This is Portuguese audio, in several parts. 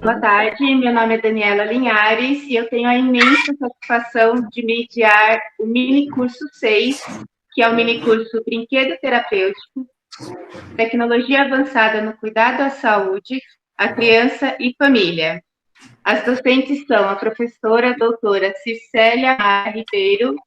Boa tarde, meu nome é Daniela Linhares e eu tenho a imensa satisfação de mediar o mini curso 6, que é o mini curso Brinquedo Terapêutico, Tecnologia Avançada no Cuidado à Saúde, à Criança e Família. As docentes são a professora doutora Cicélia Ribeiro,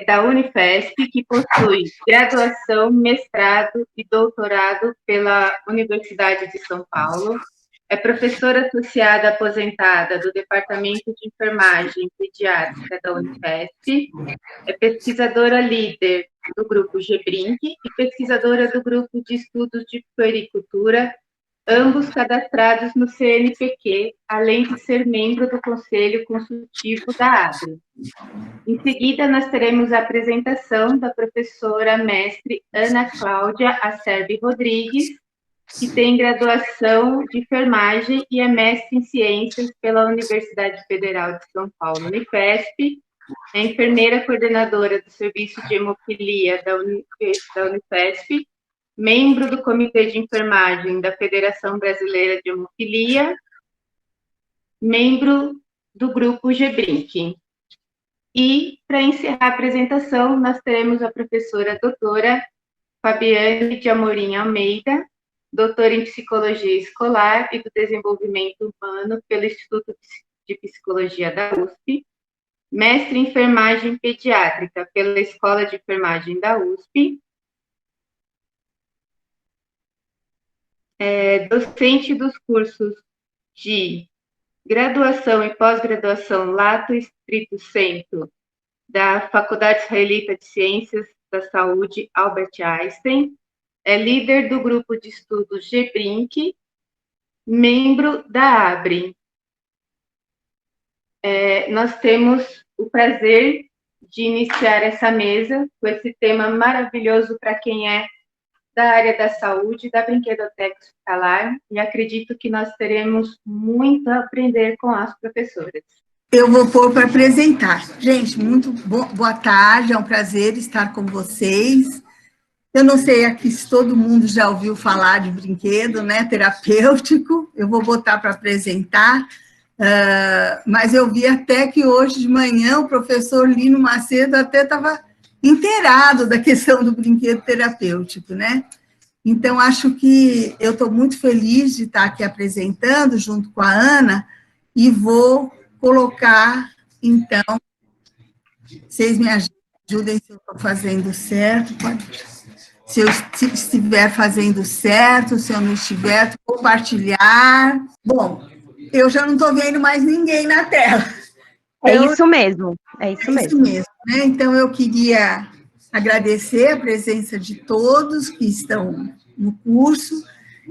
da Unifesp, que possui graduação, mestrado e doutorado pela Universidade de São Paulo. É professora associada aposentada do Departamento de Enfermagem Pediátrica da Unifesp. É pesquisadora líder do grupo GBRINC e pesquisadora do grupo de estudos de puericultura, ambos cadastrados no CNPq, além de ser membro do Conselho Consultivo da ABRE. Em seguida, nós teremos a apresentação da professora mestre Ana Cláudia Acerbi Rodrigues, que tem graduação de enfermagem e é mestre em ciências pela Universidade Federal de São Paulo, Unifesp, é enfermeira coordenadora do Serviço de Hemofilia da Unifesp, membro do Comitê de Enfermagem da Federação Brasileira de Hemofilia, membro do Grupo GBRINC. E, para encerrar a apresentação, nós teremos a professora doutora Fabiane de Amorim Almeida, doutora em Psicologia Escolar e do Desenvolvimento Humano pelo Instituto de Psicologia da USP, mestre em Enfermagem Pediátrica pela Escola de Enfermagem da USP, docente dos cursos de graduação e pós-graduação Lato Stricto Sensu da Faculdade Israelita de Ciências da Saúde Albert Einstein, é líder do grupo de estudos GBRINC, membro da ABRE. Nós temos o prazer de iniciar essa mesa com esse tema maravilhoso para quem é da área da saúde, da brinquedoteca hospitalar, e acredito que nós teremos muito a aprender com as professoras. Eu vou pôr para apresentar. Gente, muito boa tarde, é um prazer estar com vocês. Eu não sei aqui se todo mundo já ouviu falar de brinquedo, né, terapêutico, eu vou botar para apresentar, mas eu vi até que hoje de manhã o professor Lino Macedo até estava inteirado da questão do brinquedo terapêutico, né? Então, acho que eu estou muito feliz de estar aqui apresentando junto com a Ana e vou colocar, então, vocês me ajudem se eu estou fazendo certo, se eu estiver fazendo certo, se eu não estiver, compartilhar. Bom, eu já não estou vendo mais ninguém na tela. Isso mesmo, é isso mesmo. Né? Então, eu queria agradecer a presença de todos que estão no curso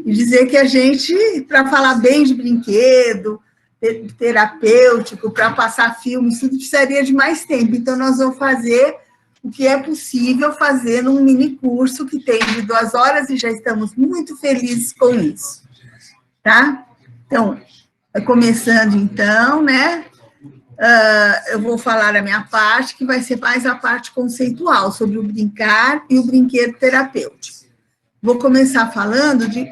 e dizer que a gente, para falar bem de brinquedo, terapêutico, para passar filmes, tudo precisaria de mais tempo. Então, nós vamos fazer o que é possível fazer num mini curso que tem de 2 horas e já estamos muito felizes com isso. Tá? Então, começando então, né? Eu vou falar a minha parte, que vai ser mais a parte conceitual, sobre o brincar e o brinquedo terapêutico. Vou começar falando de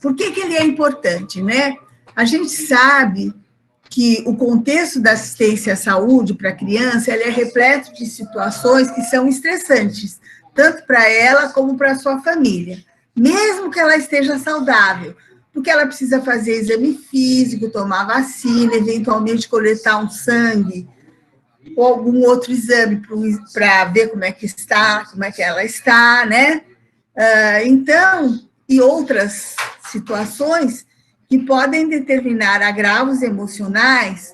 por que ele é importante, né? A gente sabe que o contexto da assistência à saúde para a criança, ele é repleto de situações que são estressantes, tanto para ela como para a sua família, mesmo que ela esteja saudável, porque ela precisa fazer exame físico, tomar vacina, eventualmente coletar um sangue ou algum outro exame para ver como é que ela está, né? Então, e outras situações que podem determinar agravos emocionais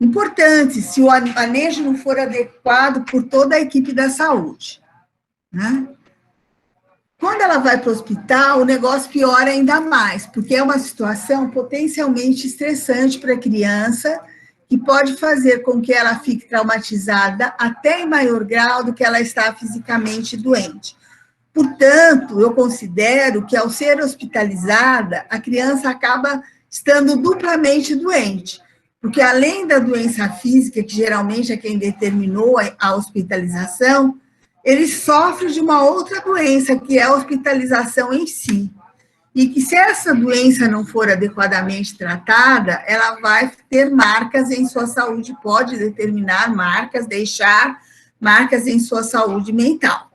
importantes se o manejo não for adequado por toda a equipe da saúde, né? Quando ela vai para o hospital, o negócio piora ainda mais, porque é uma situação potencialmente estressante para a criança, que pode fazer com que ela fique traumatizada até em maior grau do que ela está fisicamente doente. Portanto, eu considero que, ao ser hospitalizada, a criança acaba estando duplamente doente, porque além da doença física, que geralmente é quem determinou a hospitalização, ele sofre de uma outra doença, que é a hospitalização em si. e que se essa doença não for adequadamente tratada, ela vai ter marcas em sua saúde, pode determinar marcas, deixar marcas em sua saúde mental.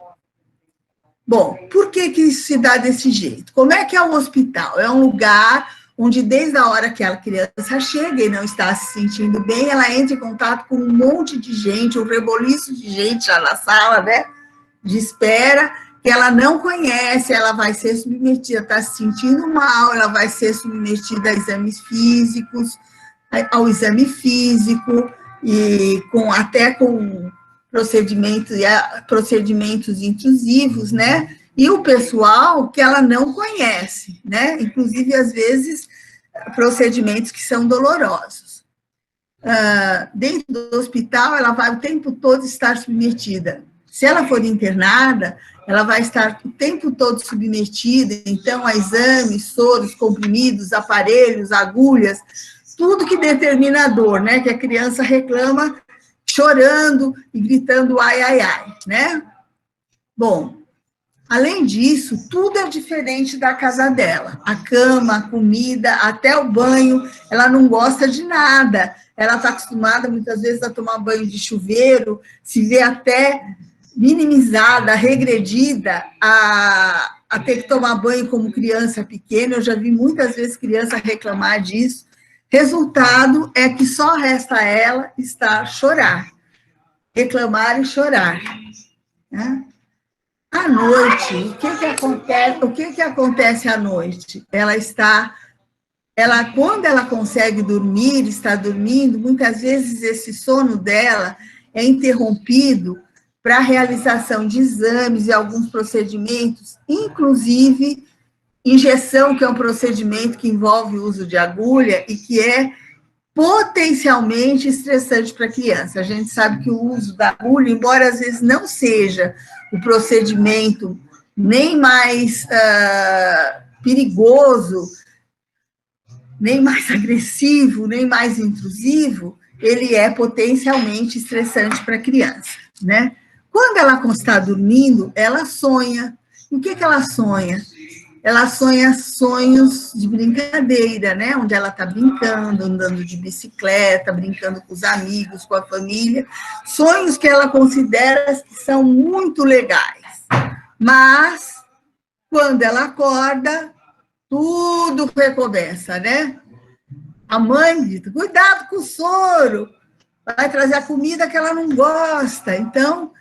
Bom, por que isso se dá desse jeito? Como é que é o hospital? É um lugar onde desde a hora que a criança chega e não está se sentindo bem, ela entra em contato com um monte de gente, um reboliço de gente lá na sala, né, de espera, que ela não conhece, ela vai ser submetida, está se sentindo mal, ela vai ser submetida a exames físicos, ao exame físico, e até com procedimentos intrusivos, né? E o pessoal que ela não conhece, né? Inclusive, às vezes, procedimentos que são dolorosos. Dentro do hospital, ela vai o tempo todo estar submetida. Se ela for internada, ela vai estar o tempo todo submetida, então, a exames, soros, comprimidos, aparelhos, agulhas, tudo que determina a dor, né? Que a criança reclama chorando e gritando ai, ai, ai, né? Bom, além disso, tudo é diferente da casa dela. A cama, a comida, até o banho, ela não gosta de nada. Ela está acostumada, muitas vezes, a tomar banho de chuveiro, se vê até minimizada, regredida a ter que tomar banho como criança pequena. Eu já vi muitas vezes criança reclamar disso. Resultado é que só resta a ela estar chorar, reclamar e chorar, né? À noite, o que acontece à noite? Quando ela consegue dormir, está dormindo, muitas vezes esse sono dela é interrompido para a realização de exames e alguns procedimentos, inclusive injeção, que é um procedimento que envolve o uso de agulha e que é potencialmente estressante para a criança. A gente sabe que o uso da agulha, embora às vezes não seja o procedimento nem mais perigoso, nem mais agressivo, nem mais intrusivo, ele é potencialmente estressante para a criança, né? Quando ela está dormindo, ela sonha. E o que ela sonha? Ela sonha sonhos de brincadeira, né? Onde ela está brincando, andando de bicicleta, brincando com os amigos, com a família. Sonhos que ela considera que são muito legais. Mas, quando ela acorda, tudo recomeça, né? A mãe diz, cuidado com o soro, vai trazer a comida que ela não gosta. Então,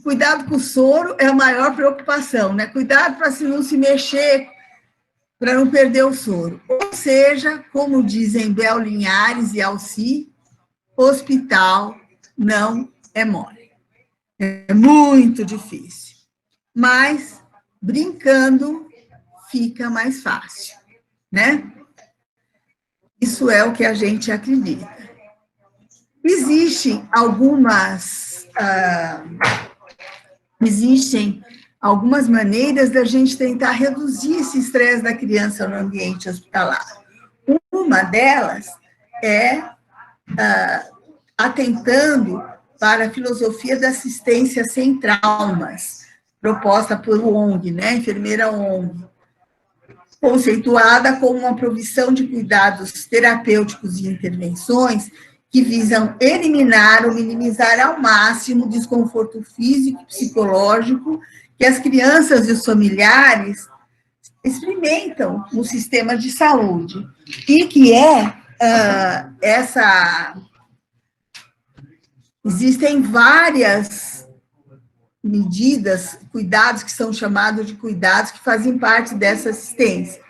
cuidado com o soro é a maior preocupação, né? Cuidado para não se mexer, para não perder o soro. Ou seja, como dizem Bel Linhares e Alci, hospital não é mole. É muito difícil. Mas, brincando, fica mais fácil, né? Isso é o que a gente acredita. Existem algumas maneiras da gente tentar reduzir esse estresse da criança no ambiente hospitalar. Uma delas é atentando para a filosofia da assistência sem traumas, proposta por ONG, né, enfermeira ONG, conceituada como uma provisão de cuidados terapêuticos e intervenções que visam eliminar ou minimizar ao máximo o desconforto físico e psicológico que as crianças e os familiares experimentam no sistema de saúde, e que existem várias medidas, cuidados que são chamados de cuidados, que fazem parte dessa assistência.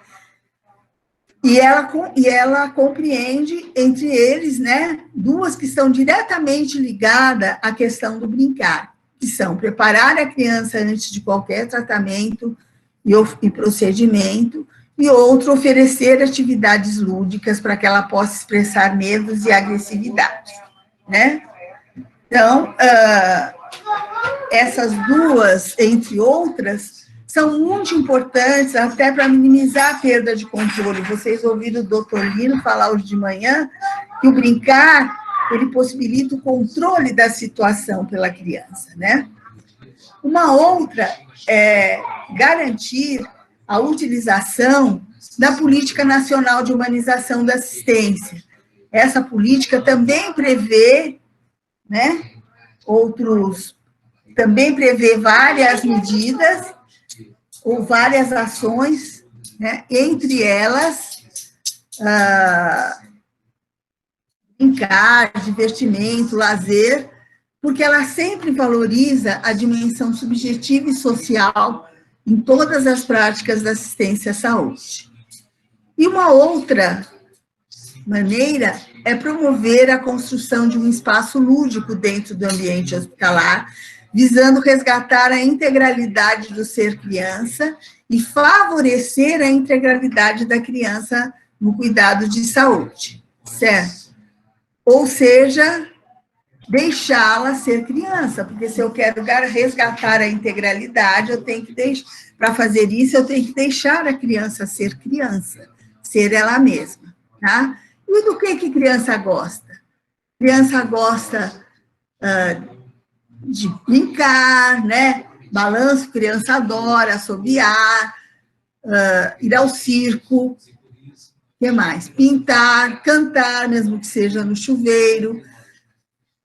E ela compreende, entre eles, né, duas que estão diretamente ligadas à questão do brincar, que são preparar a criança antes de qualquer tratamento e procedimento, e outro, oferecer atividades lúdicas para que ela possa expressar medos e agressividade, né? Então, essas duas, entre outras, são muito importantes até para minimizar a perda de controle. Vocês ouviram o doutor Lino falar hoje de manhã que o brincar, ele possibilita o controle da situação pela criança, né? Uma outra é garantir a utilização da Política Nacional de Humanização da Assistência. Essa política também prevê, né, também prevê várias medidas ou várias ações, né, entre elas, brincar, divertimento, lazer, porque ela sempre valoriza a dimensão subjetiva e social em todas as práticas da assistência à saúde. E uma outra maneira é promover a construção de um espaço lúdico dentro do ambiente hospitalar, visando resgatar a integralidade do ser criança e favorecer a integralidade da criança no cuidado de saúde, certo? Ou seja, deixá-la ser criança, porque se eu quero resgatar a integralidade, eu tenho que para fazer isso, eu tenho que deixar a criança, ser ela mesma, tá? E do que criança gosta? Criança gosta de brincar, né? Balanço, criança adora, assobiar, ir ao circo, o que mais? Pintar, cantar, mesmo que seja no chuveiro,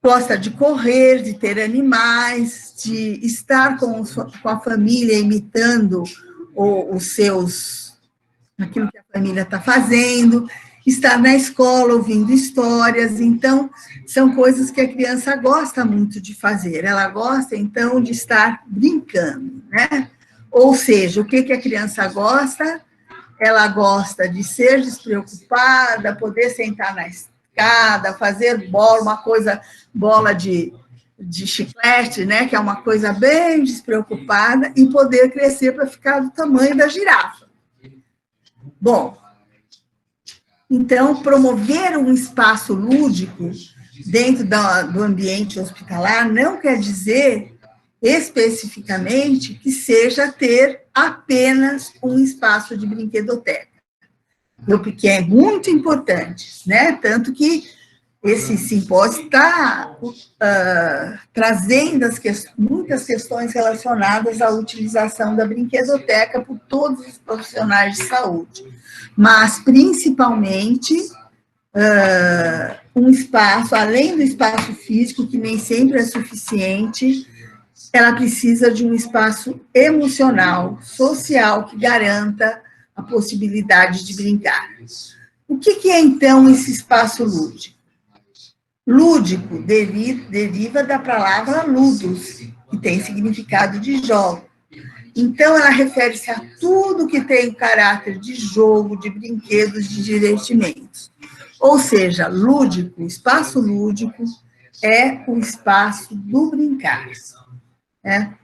gosta de correr, de ter animais, de estar com a família, imitando aquilo que a família está fazendo, estar na escola ouvindo histórias. Então, são coisas que a criança gosta muito de fazer. Ela gosta, então, de estar brincando, né? Ou seja, o que a criança gosta? Ela gosta de ser despreocupada, poder sentar na escada, fazer bola de chiclete, né? Que é uma coisa bem despreocupada, e poder crescer para ficar do tamanho da girafa. Bom, então, promover um espaço lúdico dentro do ambiente hospitalar não quer dizer, especificamente, que seja ter apenas um espaço de brinquedoteca, que é muito importante, né? Tanto que esse simpósio está trazendo muitas questões relacionadas à utilização da brinquedoteca por todos os profissionais de saúde, mas, principalmente, um espaço, além do espaço físico, que nem sempre é suficiente, ela precisa de um espaço emocional, social, que garanta a possibilidade de brincar. O que é, então, esse espaço lúdico? Lúdico deriva da palavra ludus, que tem significado de jogo. Então, ela refere-se a tudo que tem caráter de jogo, de brinquedos, de divertimentos. Ou seja, lúdico, espaço lúdico, é o espaço do brincar, né?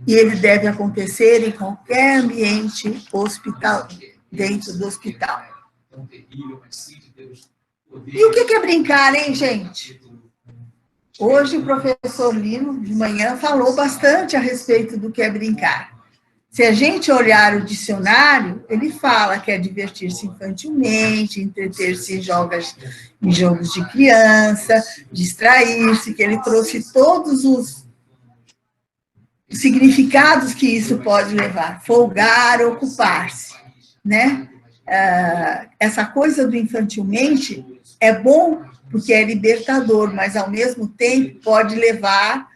E ele deve acontecer em qualquer ambiente hospital, dentro do hospital. E o que é brincar, hein, gente? Hoje o professor Lino, de manhã, falou bastante a respeito do que é brincar. Se a gente olhar o dicionário, ele fala que é divertir-se infantilmente, entreter-se em jogos de criança, distrair-se, que ele trouxe todos os significados que isso pode levar. Folgar, ocupar-se, né? Essa coisa do infantilmente é bom porque é libertador, mas, ao mesmo tempo, pode levar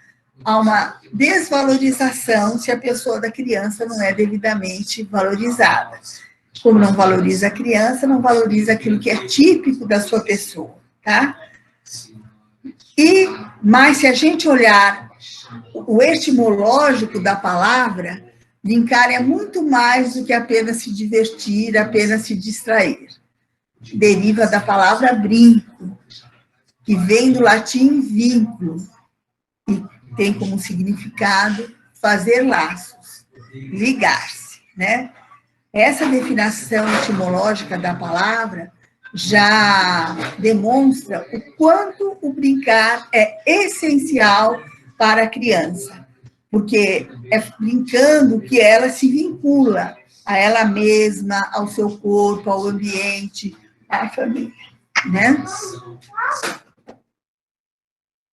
a uma desvalorização se a pessoa da criança não é devidamente valorizada. Como não valoriza a criança, não valoriza aquilo que é típico da sua pessoa, tá? Mas se a gente olhar o etimológico da palavra, brincar é muito mais do que apenas se divertir, apenas se distrair. Deriva da palavra brinco, que vem do latim vínculo, tem como significado fazer laços, ligar-se, né? Essa definição etimológica da palavra já demonstra o quanto o brincar é essencial para a criança, porque é brincando que ela se vincula a ela mesma, ao seu corpo, ao ambiente, à família, né?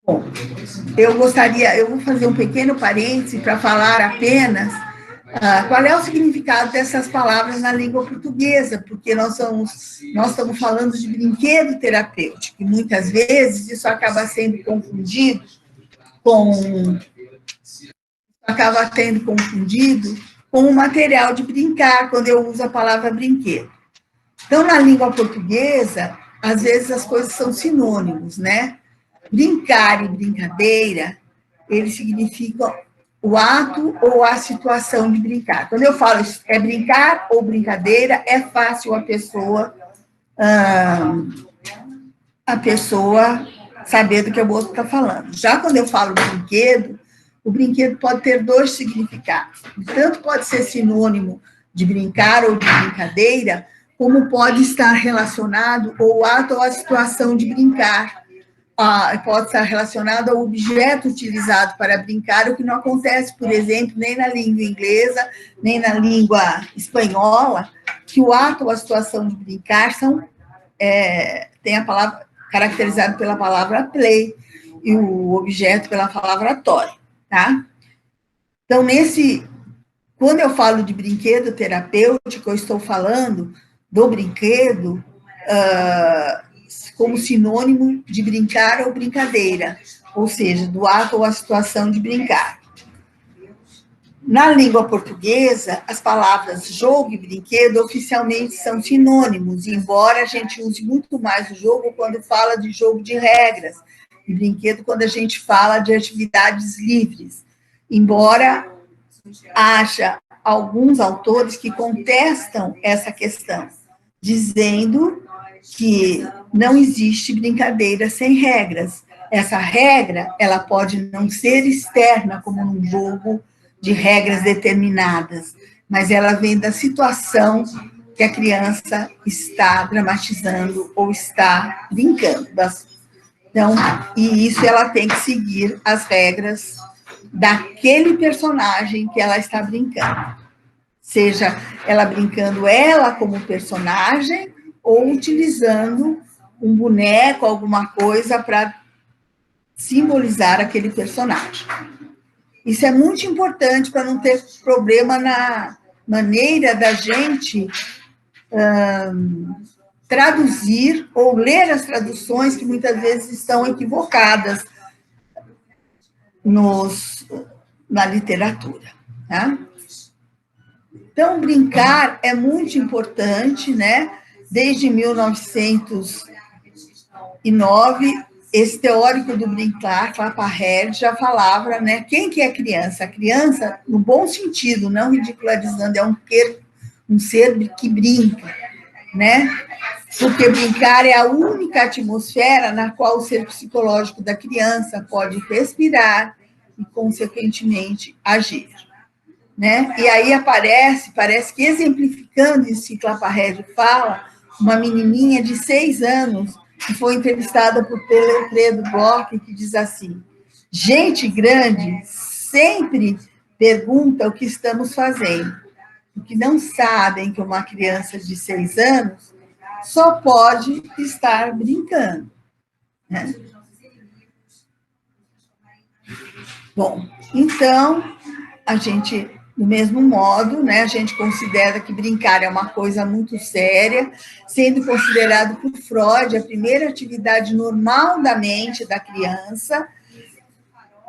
Bom, eu vou fazer um pequeno parêntese para falar apenas Qual é o significado dessas palavras na língua portuguesa? Porque nós estamos falando de brinquedo terapêutico, e muitas vezes isso acaba sendo confundido com o material de brincar, quando eu uso a palavra brinquedo. Então, na língua portuguesa, às vezes as coisas são sinônimos, né? Brincar e brincadeira, eles significam o ato ou a situação de brincar. Quando eu falo é brincar ou brincadeira, é fácil a pessoa saber do que o outro está falando. Já quando eu falo brinquedo, o brinquedo pode ter dois significados. Tanto pode ser sinônimo de brincar ou de brincadeira, como pode estar relacionado ao ato ou à situação de brincar. Pode estar relacionado ao objeto utilizado para brincar, o que não acontece, por exemplo, nem na língua inglesa, nem na língua espanhola, que o ato ou a situação de brincar tem a palavra caracterizado pela palavra play e o objeto pela palavra toy, tá? Então, quando eu falo de brinquedo terapêutico, eu estou falando do brinquedo como sinônimo de brincar ou brincadeira, ou seja, do ato ou a situação de brincar. Na língua portuguesa, as palavras jogo e brinquedo oficialmente são sinônimos, embora a gente use muito mais o jogo quando fala de jogo de regras, e brinquedo quando a gente fala de atividades livres, embora haja alguns autores que contestam essa questão, dizendo que não existe brincadeira sem regras. Essa regra, ela pode não ser externa, como num jogo de regras determinadas, mas ela vem da situação que a criança está dramatizando ou está brincando. Então, e isso ela tem que seguir as regras daquele personagem que ela está brincando. Seja ela brincando ela como personagem ou utilizando um boneco, alguma coisa para simbolizar aquele personagem. Isso é muito importante para não ter problema na maneira da gente traduzir ou ler as traduções que muitas vezes estão equivocadas na literatura, tá? Então, brincar é muito importante, né? Desde 1909, esse teórico do brincar, Claparède, já falava, né? Quem que é criança? A criança, no bom sentido, não ridicularizando, é um ser que brinca, né? Porque brincar é a única atmosfera na qual o ser psicológico da criança pode respirar e, consequentemente, agir. Né? E aí parece que exemplificando isso que Claparède fala, uma menininha de 6 anos que foi entrevistada por Pedro Bloch, que diz assim: gente grande sempre pergunta o que estamos fazendo, porque não sabem que uma criança de 6 anos só pode estar brincando. Né? Bom, então, a gente, do mesmo modo, né, a gente considera que brincar é uma coisa muito séria, sendo considerado por Freud a primeira atividade normal da mente da criança,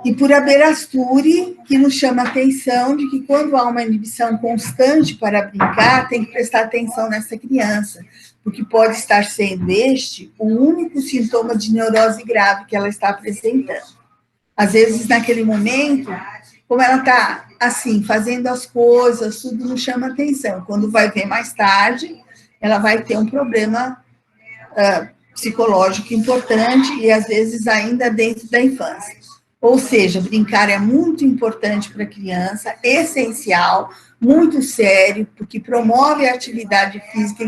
e por Aberasturi, que nos chama a atenção de que quando há uma inibição constante para brincar, tem que prestar atenção nessa criança, porque pode estar sendo este o único sintoma de neurose grave que ela está apresentando. Às vezes, naquele momento, como ela está, assim, fazendo as coisas, tudo não chama atenção. Quando vai ver mais tarde, ela vai ter um problema psicológico importante e, às vezes, ainda dentro da infância. Ou seja, brincar é muito importante para a criança, essencial, muito sério, porque promove a atividade física,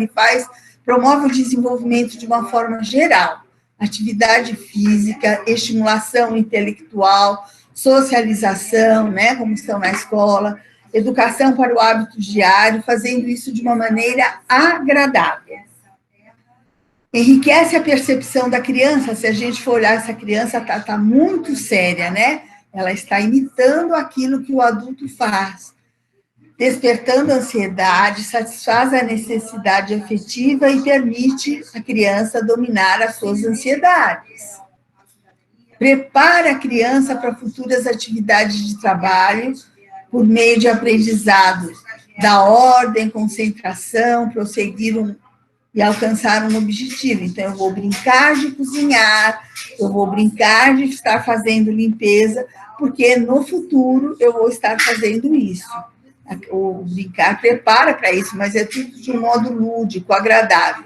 promove o desenvolvimento de uma forma geral. Atividade física, estimulação intelectual, socialização, né, como estão na escola, educação para o hábito diário, fazendo isso de uma maneira agradável. Enriquece a percepção da criança, se a gente for olhar, essa criança está muito séria, né? Ela está imitando aquilo que o adulto faz. despertando a ansiedade, satisfaz a necessidade afetiva e permite a criança dominar as suas ansiedades. Prepara a criança para futuras atividades de trabalho por meio de aprendizado da ordem, concentração, prosseguir e alcançar um objetivo. Então, eu vou brincar de cozinhar, eu vou brincar de estar fazendo limpeza, porque no futuro eu vou estar fazendo isso. O brincar prepara para isso, mas é tudo de um modo lúdico, agradável.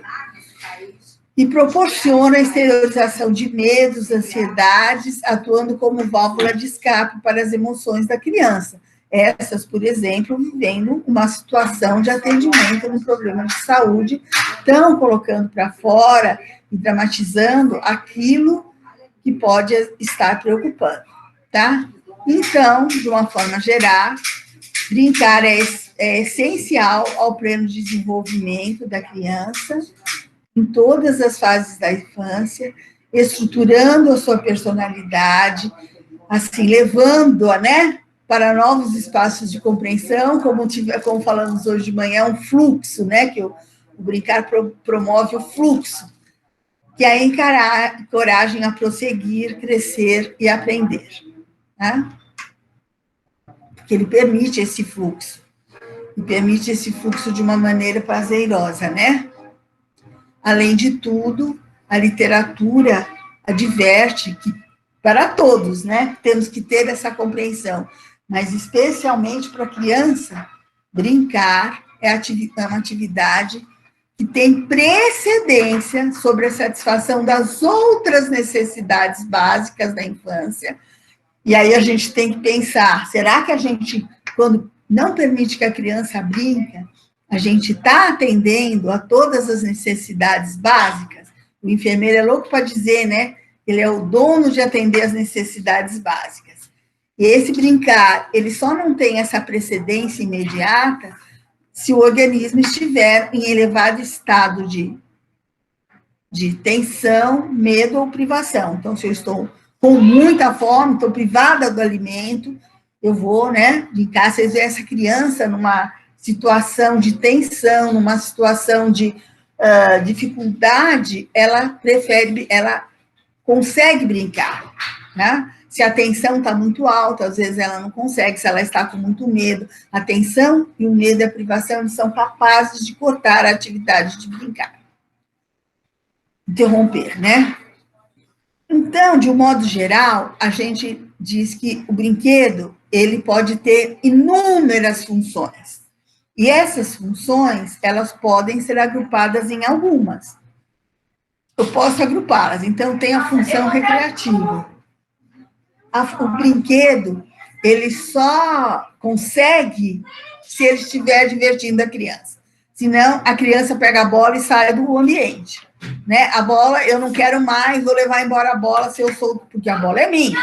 E proporciona a exteriorização de medos, ansiedades, atuando como válvula de escape para as emoções da criança. Essas, por exemplo, vivendo uma situação de atendimento num problema de saúde, estão colocando para fora e dramatizando aquilo que pode estar preocupando, tá? Então, de uma forma geral, brincar é essencial ao pleno desenvolvimento da criança, em todas as fases da infância, estruturando a sua personalidade, assim, levando-a, né, para novos espaços de compreensão, como falamos hoje de manhã, um fluxo, né, que o brincar promove o fluxo, que é encoragem a prosseguir, crescer e aprender, né? Porque ele permite esse fluxo, e permite esse fluxo de uma maneira prazerosa, né? Além de tudo, a literatura adverte que, para todos, né, temos que ter essa compreensão, mas especialmente para a criança, brincar é uma atividade que tem precedência sobre a satisfação das outras necessidades básicas da infância. E aí a gente tem que pensar, será que a gente, quando não permite que a criança brinque, a gente está atendendo a todas as necessidades básicas? O enfermeiro é louco para dizer, né? Ele é o dono de atender as necessidades básicas. E esse brincar, ele só não tem essa precedência imediata se o organismo estiver em elevado estado de tensão, medo ou privação. Então, se eu estou com muita fome, estou privada do alimento, eu vou, né, brincar. Vocês veem essa criança numa situação de tensão, numa situação de dificuldade, ela consegue brincar, né? Se a tensão está muito alta, às vezes ela não consegue, se ela está com muito medo. A tensão e o medo e a privação, eles são capazes de cortar a atividade de brincar. Interromper, né? Então, de um modo geral, a gente diz que o brinquedo, ele pode ter inúmeras funções. E essas funções, elas podem ser agrupadas em algumas. Eu posso agrupá-las. Então, tem a função recreativa. O brinquedo, ele só consegue se ele estiver divertindo a criança. Senão, a criança pega a bola e sai do ambiente. Né? A bola, eu não quero mais, vou levar embora a bola se eu sou, porque a bola é minha.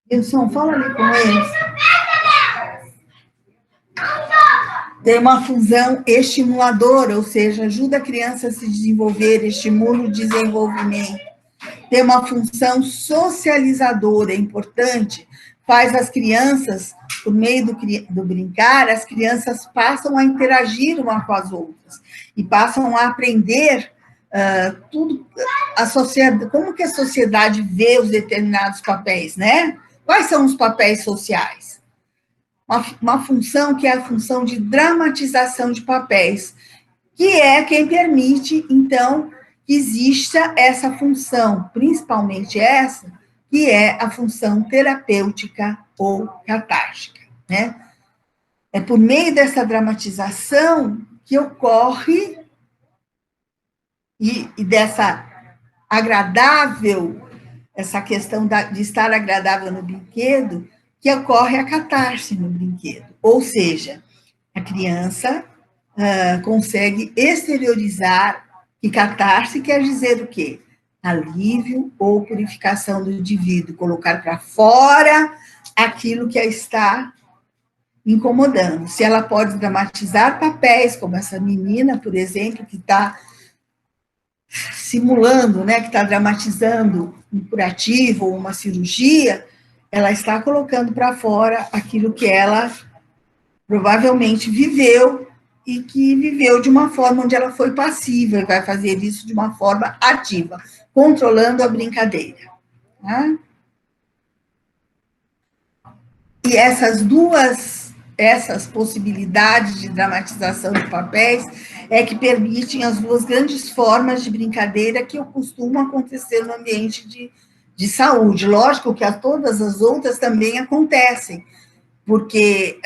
Wilson, fala ali com eles. Tem uma função estimuladora, ou seja, ajuda a criança a se desenvolver, estimula o desenvolvimento. Tem uma função socializadora, é importante, faz as crianças, por meio do brincar, as crianças passam a interagir umas com as outras, e passam a aprender tudo, a sociedade, como que a sociedade vê os determinados papéis, né? Quais são os papéis sociais? Uma função que é a função de dramatização de papéis, que é quem permite, então, que exista essa função, principalmente essa, que é a função terapêutica ou catártica, né? É por meio dessa dramatização que ocorre e dessa agradável, essa questão de estar agradável no brinquedo, que ocorre a catarse no brinquedo. Ou seja, a criança consegue exteriorizar, e catarse quer dizer o quê? Alívio ou purificação do indivíduo, colocar para fora aquilo que a está incomodando. Se ela pode dramatizar papéis, como essa menina, por exemplo, que está simulando, né, que está dramatizando um curativo ou uma cirurgia, ela está colocando para fora aquilo que ela provavelmente viveu, e que viveu de uma forma onde ela foi passiva, e vai fazer isso de uma forma ativa, controlando a brincadeira. Tá? E essas possibilidades de dramatização de papéis é que permitem as duas grandes formas de brincadeira que costumam acontecer no ambiente de saúde. Lógico que todas as outras também acontecem, porque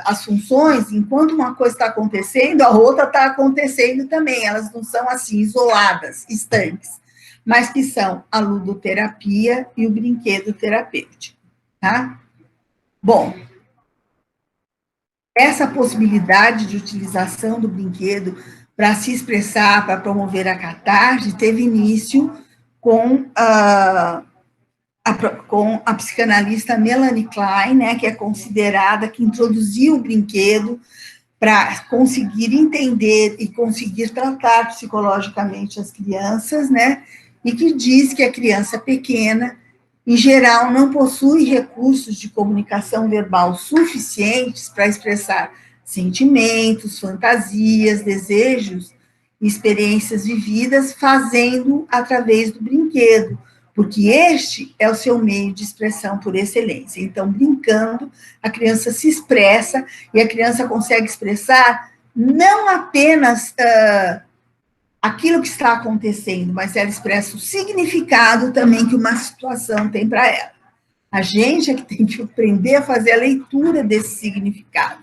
as funções, enquanto uma coisa está acontecendo, a outra está acontecendo também, elas não são assim, isoladas, estanques, mas que são a ludoterapia e o brinquedo terapêutico, tá? Bom, essa possibilidade de utilização do brinquedo para se expressar, para promover a catarse, teve início com a psicanalista Melanie Klein, né, que é considerada que introduziu o brinquedo para conseguir entender e conseguir tratar psicologicamente as crianças, né, e que diz que a criança pequena, em geral, não possui recursos de comunicação verbal suficientes para expressar sentimentos, fantasias, desejos, experiências vividas, fazendo através do brinquedo, porque este é o seu meio de expressão por excelência. Então, brincando, a criança se expressa, e a criança consegue expressar não apenas aquilo que está acontecendo, mas ela expressa o significado também que uma situação tem para ela. A gente é que tem que aprender a fazer a leitura desse significado,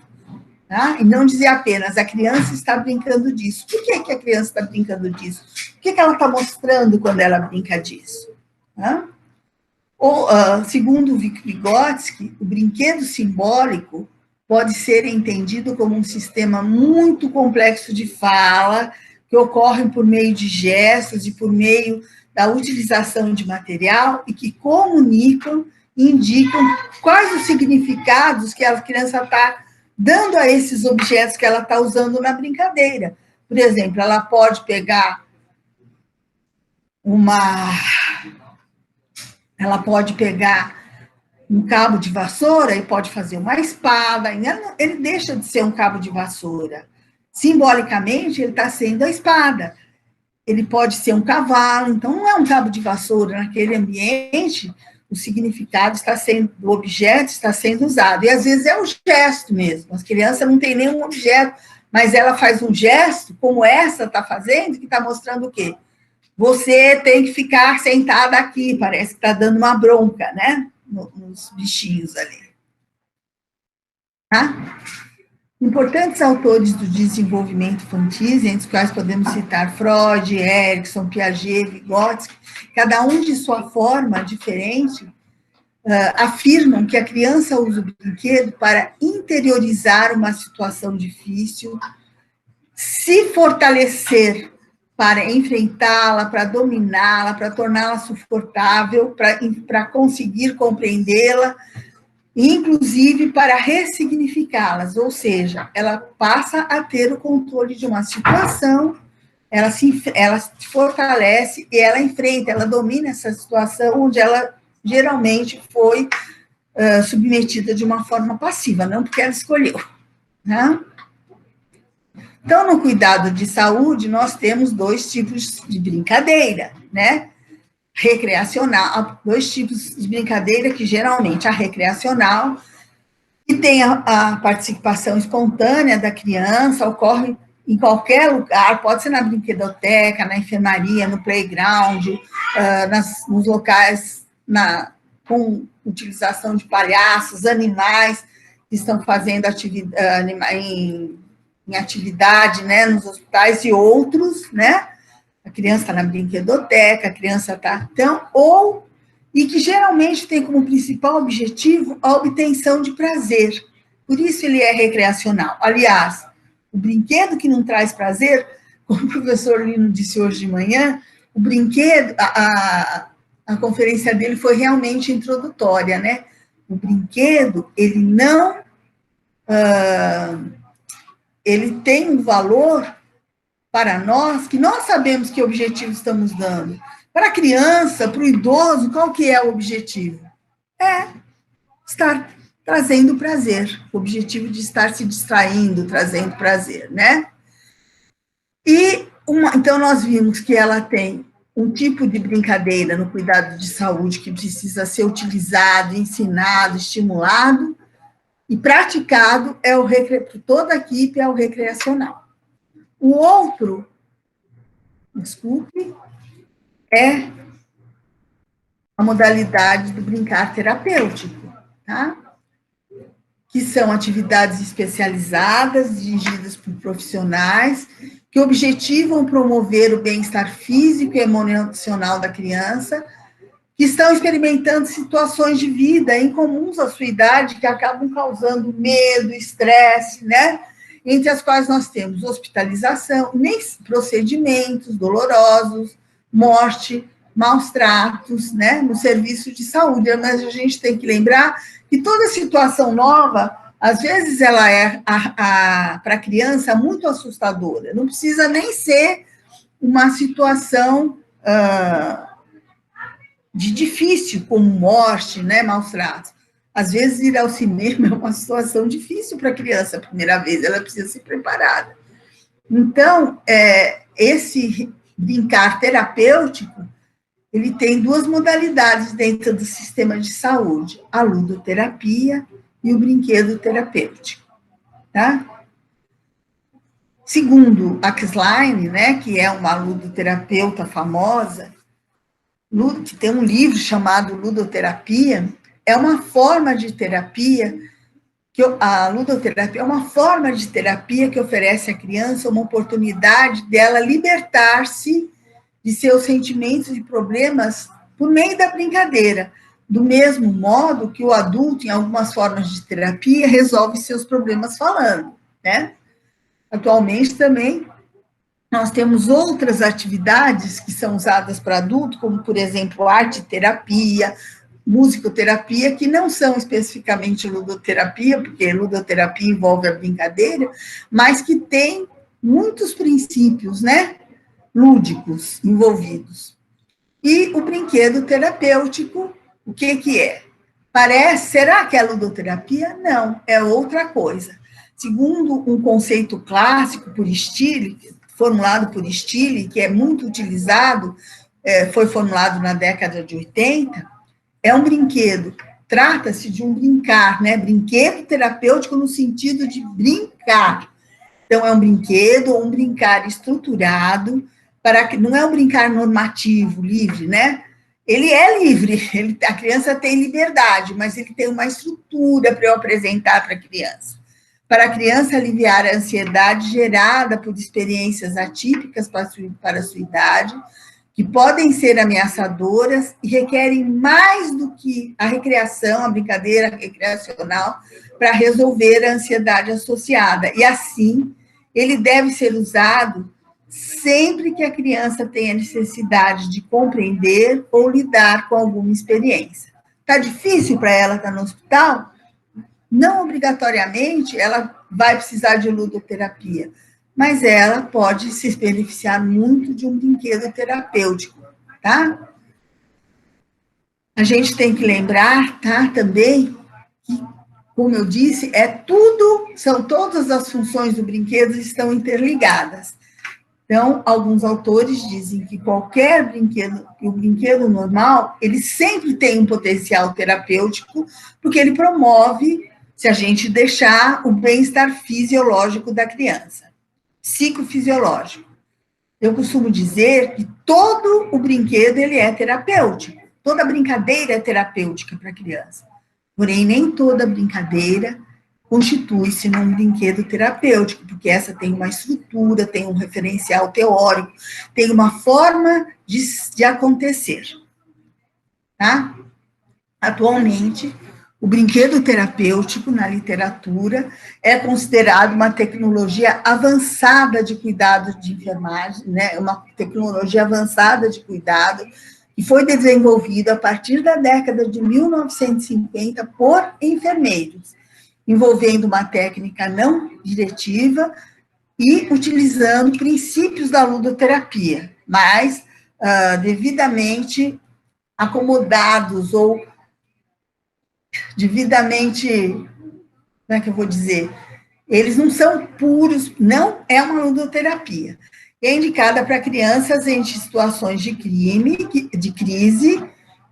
tá? E não dizer apenas, a criança está brincando disso. Por que a criança está brincando disso? O que ela está mostrando quando ela brinca disso? Tá? Ou, segundo Vygotsky, o brinquedo simbólico pode ser entendido como um sistema muito complexo de fala, que ocorrem por meio de gestos e por meio da utilização de material e que comunicam e indicam quais os significados que a criança está dando a esses objetos que ela está usando na brincadeira. Por exemplo, ela pode pegar um cabo de vassoura e pode fazer uma espada. Ele deixa de ser um cabo de vassoura. Simbolicamente, ele está sendo a espada. Ele pode ser um cavalo, então não é um cabo de vassoura. Naquele ambiente, o significado do objeto está sendo usado. E às vezes é o gesto mesmo. As crianças não têm nenhum objeto, mas ela faz um gesto, como essa está fazendo, que está mostrando o quê? Você tem que ficar sentada aqui, parece que está dando uma bronca, né? Nos bichinhos ali. Tá? Importantes autores do desenvolvimento infantil, entre os quais podemos citar Freud, Erikson, Piaget, Vygotsky, cada um de sua forma diferente, afirmam que a criança usa o brinquedo para interiorizar uma situação difícil, se fortalecer para enfrentá-la, para dominá-la, para torná-la suportável, para conseguir compreendê-la, inclusive para ressignificá-las, ou seja, ela passa a ter o controle de uma situação, ela se fortalece e ela enfrenta, ela domina essa situação onde ela geralmente foi submetida de uma forma passiva, não porque ela escolheu, né? Então, no cuidado de saúde, nós temos dois tipos de brincadeira, né? Recreacional, dois tipos de brincadeira, que geralmente a recreacional, que tem a participação espontânea da criança, ocorre em qualquer lugar, pode ser na brinquedoteca, na enfermaria, no playground, nos locais com utilização de palhaços, animais que estão fazendo em atividade, né, nos hospitais e outros, né? A criança está na brinquedoteca, a criança está... e que geralmente tem como principal objetivo a obtenção de prazer. Por isso ele é recreacional. Aliás, o brinquedo que não traz prazer, como o professor Lino disse hoje de manhã, o brinquedo, a conferência dele foi realmente introdutória, né? O brinquedo, ele não... ele tem um valor para nós, que nós sabemos que objetivo estamos dando. Para a criança, para o idoso, qual que é o objetivo? É estar trazendo prazer, o objetivo de estar se distraindo, trazendo prazer, né? Então, nós vimos que ela tem um tipo de brincadeira no cuidado de saúde que precisa ser utilizado, ensinado, estimulado e praticado por toda a equipe, é o recreacional. O outro, desculpe, é a modalidade do brincar terapêutico, tá? Que são atividades especializadas, dirigidas por profissionais, que objetivam promover o bem-estar físico e emocional da criança, que estão experimentando situações de vida incomuns à sua idade, que acabam causando medo, estresse, né? Entre as quais nós temos hospitalização, procedimentos dolorosos, morte, maus tratos, né? No serviço de saúde. Mas a gente tem que lembrar que toda situação nova, às vezes ela é, para a criança, muito assustadora. Não precisa nem ser uma situação de difícil, como morte, né, maus tratos. Às vezes, ir ao cinema é uma situação difícil para a criança, a primeira vez, ela precisa ser preparada. Então, esse brincar terapêutico, ele tem duas modalidades dentro do sistema de saúde, a ludoterapia e o brinquedo terapêutico, tá? Segundo a Kisline, né, que é uma ludoterapeuta famosa, que tem um livro chamado Ludoterapia, é uma forma de terapia, a ludoterapia é uma forma de terapia que oferece à criança uma oportunidade dela libertar-se de seus sentimentos e problemas por meio da brincadeira, do mesmo modo que o adulto, em algumas formas de terapia, resolve seus problemas falando, né? Atualmente também nós temos outras atividades que são usadas para adulto, como, por exemplo, arte-terapia, musicoterapia, que não são especificamente ludoterapia, porque ludoterapia envolve a brincadeira, mas que tem muitos princípios, né, lúdicos envolvidos. E o brinquedo terapêutico, o que é? Será que é ludoterapia? Não, é outra coisa. Segundo um conceito clássico por Stille, formulado por Stille, que é muito utilizado, foi formulado na década de 80, é um brinquedo. Trata-se de um brincar, né? Brinquedo terapêutico no sentido de brincar. Então, é um brinquedo ou um brincar estruturado, não é um brincar normativo, livre, né? Ele é livre, a criança tem liberdade, mas ele tem uma estrutura para eu apresentar para a criança. Para a criança aliviar a ansiedade gerada por experiências atípicas para a sua idade, que podem ser ameaçadoras e requerem mais do que a recreação, a brincadeira recreacional, para resolver a ansiedade associada. E assim, ele deve ser usado sempre que a criança tenha necessidade de compreender ou lidar com alguma experiência. Está difícil para ela estar no hospital? Não obrigatoriamente ela vai precisar de ludoterapia, mas ela pode se beneficiar muito de um brinquedo terapêutico, tá? A gente tem que lembrar, tá, também, que, como eu disse, todas as funções do brinquedo estão interligadas. Então, alguns autores dizem que qualquer brinquedo, o brinquedo normal, ele sempre tem um potencial terapêutico, porque ele promove, se a gente deixar, o bem-estar fisiológico da criança, psicofisiológico. Eu costumo dizer que todo o brinquedo, ele é terapêutico, toda brincadeira é terapêutica para a criança, porém, nem toda brincadeira constitui-se num brinquedo terapêutico, porque essa tem uma estrutura, tem um referencial teórico, tem uma forma de acontecer, tá? Atualmente, o brinquedo terapêutico, na literatura, é considerado uma tecnologia avançada de cuidado de enfermagem, né? Uma tecnologia avançada de cuidado, que foi desenvolvida a partir da década de 1950 por enfermeiros, envolvendo uma técnica não diretiva e utilizando princípios da ludoterapia, mas devidamente acomodados ou devidamente, como é que eu vou dizer? Eles não são puros, não é uma ludoterapia. É indicada para crianças em situações de crime, de crise,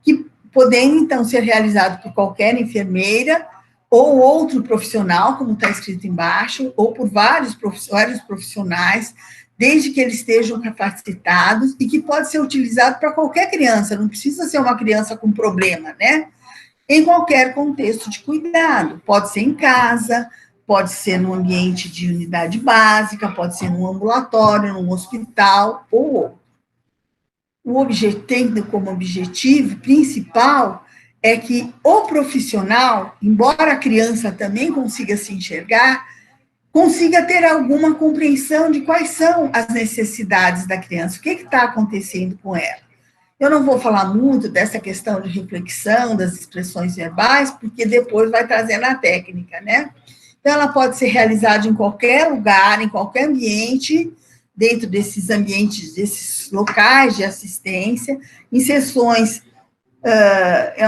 que podem, então, ser realizado por qualquer enfermeira ou outro profissional, como está escrito embaixo, ou por vários profissionais, desde que eles estejam capacitados, e que pode ser utilizado para qualquer criança, não precisa ser uma criança com problema, né? Em qualquer contexto de cuidado, pode ser em casa, pode ser no ambiente de unidade básica, pode ser num ambulatório, num hospital ou outro. O objetivo, tendo como objetivo principal é que o profissional, embora a criança também consiga se enxergar, consiga ter alguma compreensão de quais são as necessidades da criança, o que está acontecendo com ela. Eu não vou falar muito dessa questão de reflexão, das expressões verbais, porque depois vai trazer na técnica, né? Então, ela pode ser realizada em qualquer lugar, em qualquer ambiente, dentro desses ambientes, desses locais de assistência, em sessões,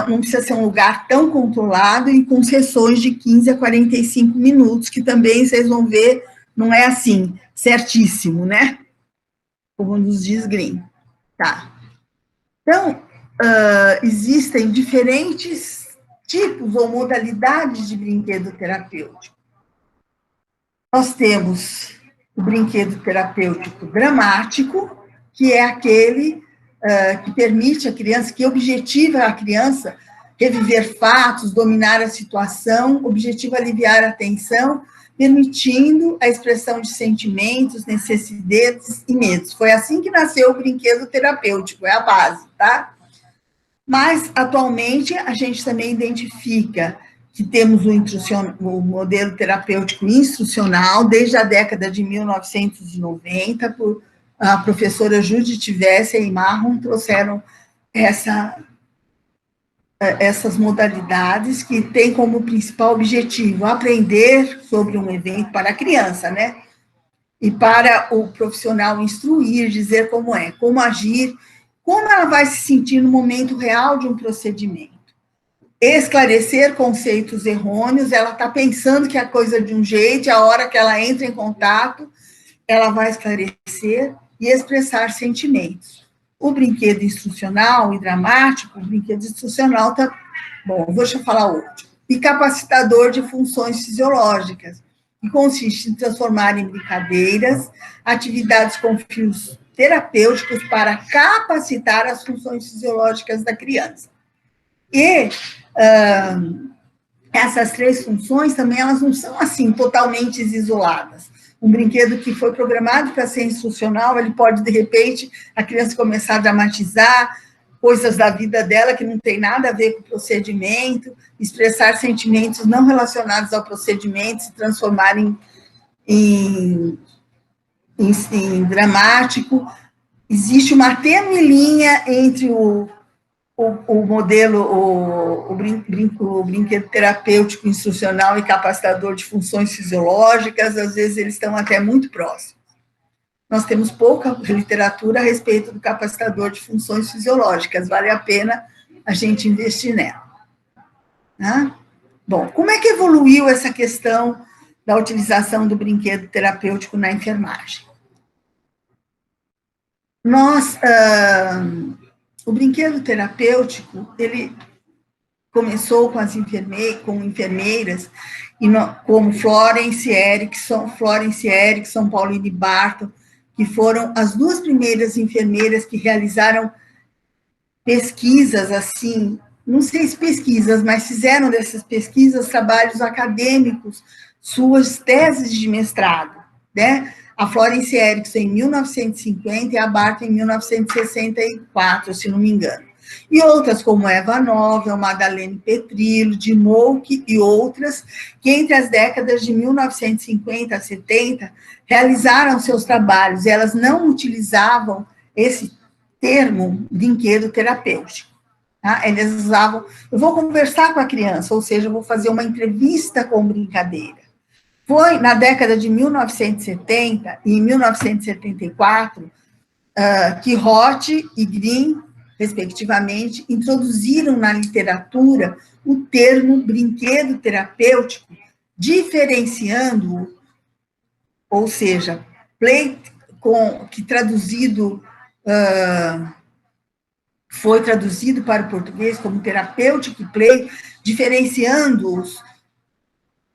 não precisa ser um lugar tão controlado, e com sessões de 15 a 45 minutos, que também vocês vão ver, não é assim, certíssimo, né? Como nos diz Green. Tá. Então, existem diferentes tipos ou modalidades de brinquedo terapêutico. Nós temos o brinquedo terapêutico dramático, que é aquele que permite a criança, que objetiva a criança reviver fatos, dominar a situação, objetiva aliviar a tensão, permitindo a expressão de sentimentos, necessidades e medos. Foi assim que nasceu o brinquedo terapêutico, é a base, tá? Mas, atualmente, a gente também identifica que temos o modelo terapêutico instrucional, desde a década de 1990, por a professora Judith Vesser e Marron trouxeram essas modalidades, que tem como principal objetivo aprender sobre um evento para a criança, né? E para o profissional instruir, dizer como é, como agir, como ela vai se sentir no momento real de um procedimento. Esclarecer conceitos errôneos, ela está pensando que é a coisa de um jeito, e a hora que ela entra em contato, ela vai esclarecer e expressar sentimentos. O brinquedo instrucional e dramático, o brinquedo instrucional está... Bom, deixa eu falar outro. E capacitador de funções fisiológicas, que consiste em transformar em brincadeiras atividades com fins terapêuticos para capacitar as funções fisiológicas da criança. E essas três funções também, elas não são assim totalmente isoladas. Um brinquedo que foi programado para ser instrucional, ele pode, de repente, a criança começar a dramatizar coisas da vida dela que não tem nada a ver com o procedimento, expressar sentimentos não relacionados ao procedimento, se transformar em dramático. Existe uma tênue linha entre o modelo, o brinquedo terapêutico instrucional e capacitador de funções fisiológicas, às vezes eles estão até muito próximos. Nós temos pouca literatura a respeito do capacitador de funções fisiológicas, vale a pena a gente investir nela. Né? Bom, como é que evoluiu essa questão da utilização do brinquedo terapêutico na enfermagem? O brinquedo terapêutico, ele começou com enfermeiras, como Florence Erickson, Pauline Barton, que foram as duas primeiras enfermeiras que realizaram pesquisas, assim, não sei se pesquisas, mas fizeram dessas pesquisas trabalhos acadêmicos, suas teses de mestrado, né? A Florence Erickson em 1950 e a Barton em 1964, se não me engano. E outras como Eva Novel, Madeleine Petrillo, de Molke e outras, que entre as décadas de 1950 a 70 realizaram seus trabalhos. Elas não utilizavam esse termo brinquedo terapêutico. Tá? Eles usavam, eu vou conversar com a criança, ou seja, eu vou fazer uma entrevista com brincadeira. Foi na década de 1970 e em 1974 que Roth e Green respectivamente, introduziram na literatura o termo brinquedo terapêutico, diferenciando-o, ou seja, play, que traduzido, foi traduzido para o português como terapêutico play, diferenciando-os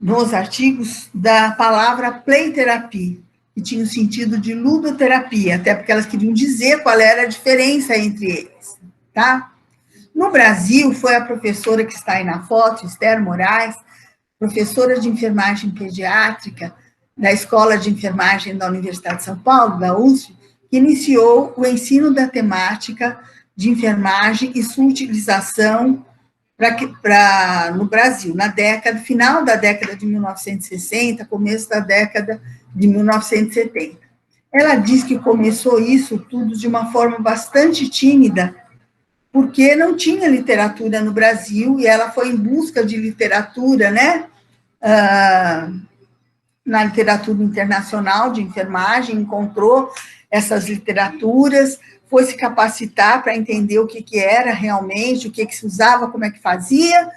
nos artigos da palavra play therapy, que tinha o sentido de ludoterapia, até porque elas queriam dizer qual era a diferença entre eles, tá? No Brasil, foi a professora que está aí na foto, Esther Moraes, professora de enfermagem pediátrica da Escola de Enfermagem da Universidade de São Paulo, da USP, que iniciou o ensino da temática de enfermagem e sua utilização no Brasil, final da década de 1960, começo da década de 1970. Ela diz que começou isso tudo de uma forma bastante tímida, porque não tinha literatura no Brasil, e ela foi em busca de literatura, né, na literatura internacional de enfermagem, encontrou essas literaturas, foi se capacitar para entender o que era realmente, o que se usava, como é que fazia,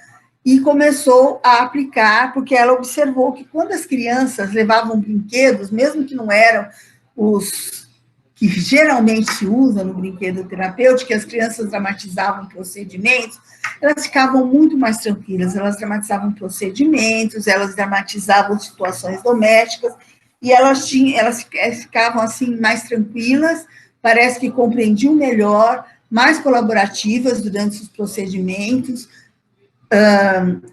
e começou a aplicar, porque ela observou que quando as crianças levavam brinquedos, mesmo que não eram os que geralmente se usa no brinquedo terapêutico, que as crianças dramatizavam procedimentos, elas ficavam muito mais tranquilas, elas dramatizavam procedimentos, elas dramatizavam situações domésticas, e elas ficavam assim mais tranquilas, parece que compreendiam melhor, mais colaborativas durante os procedimentos,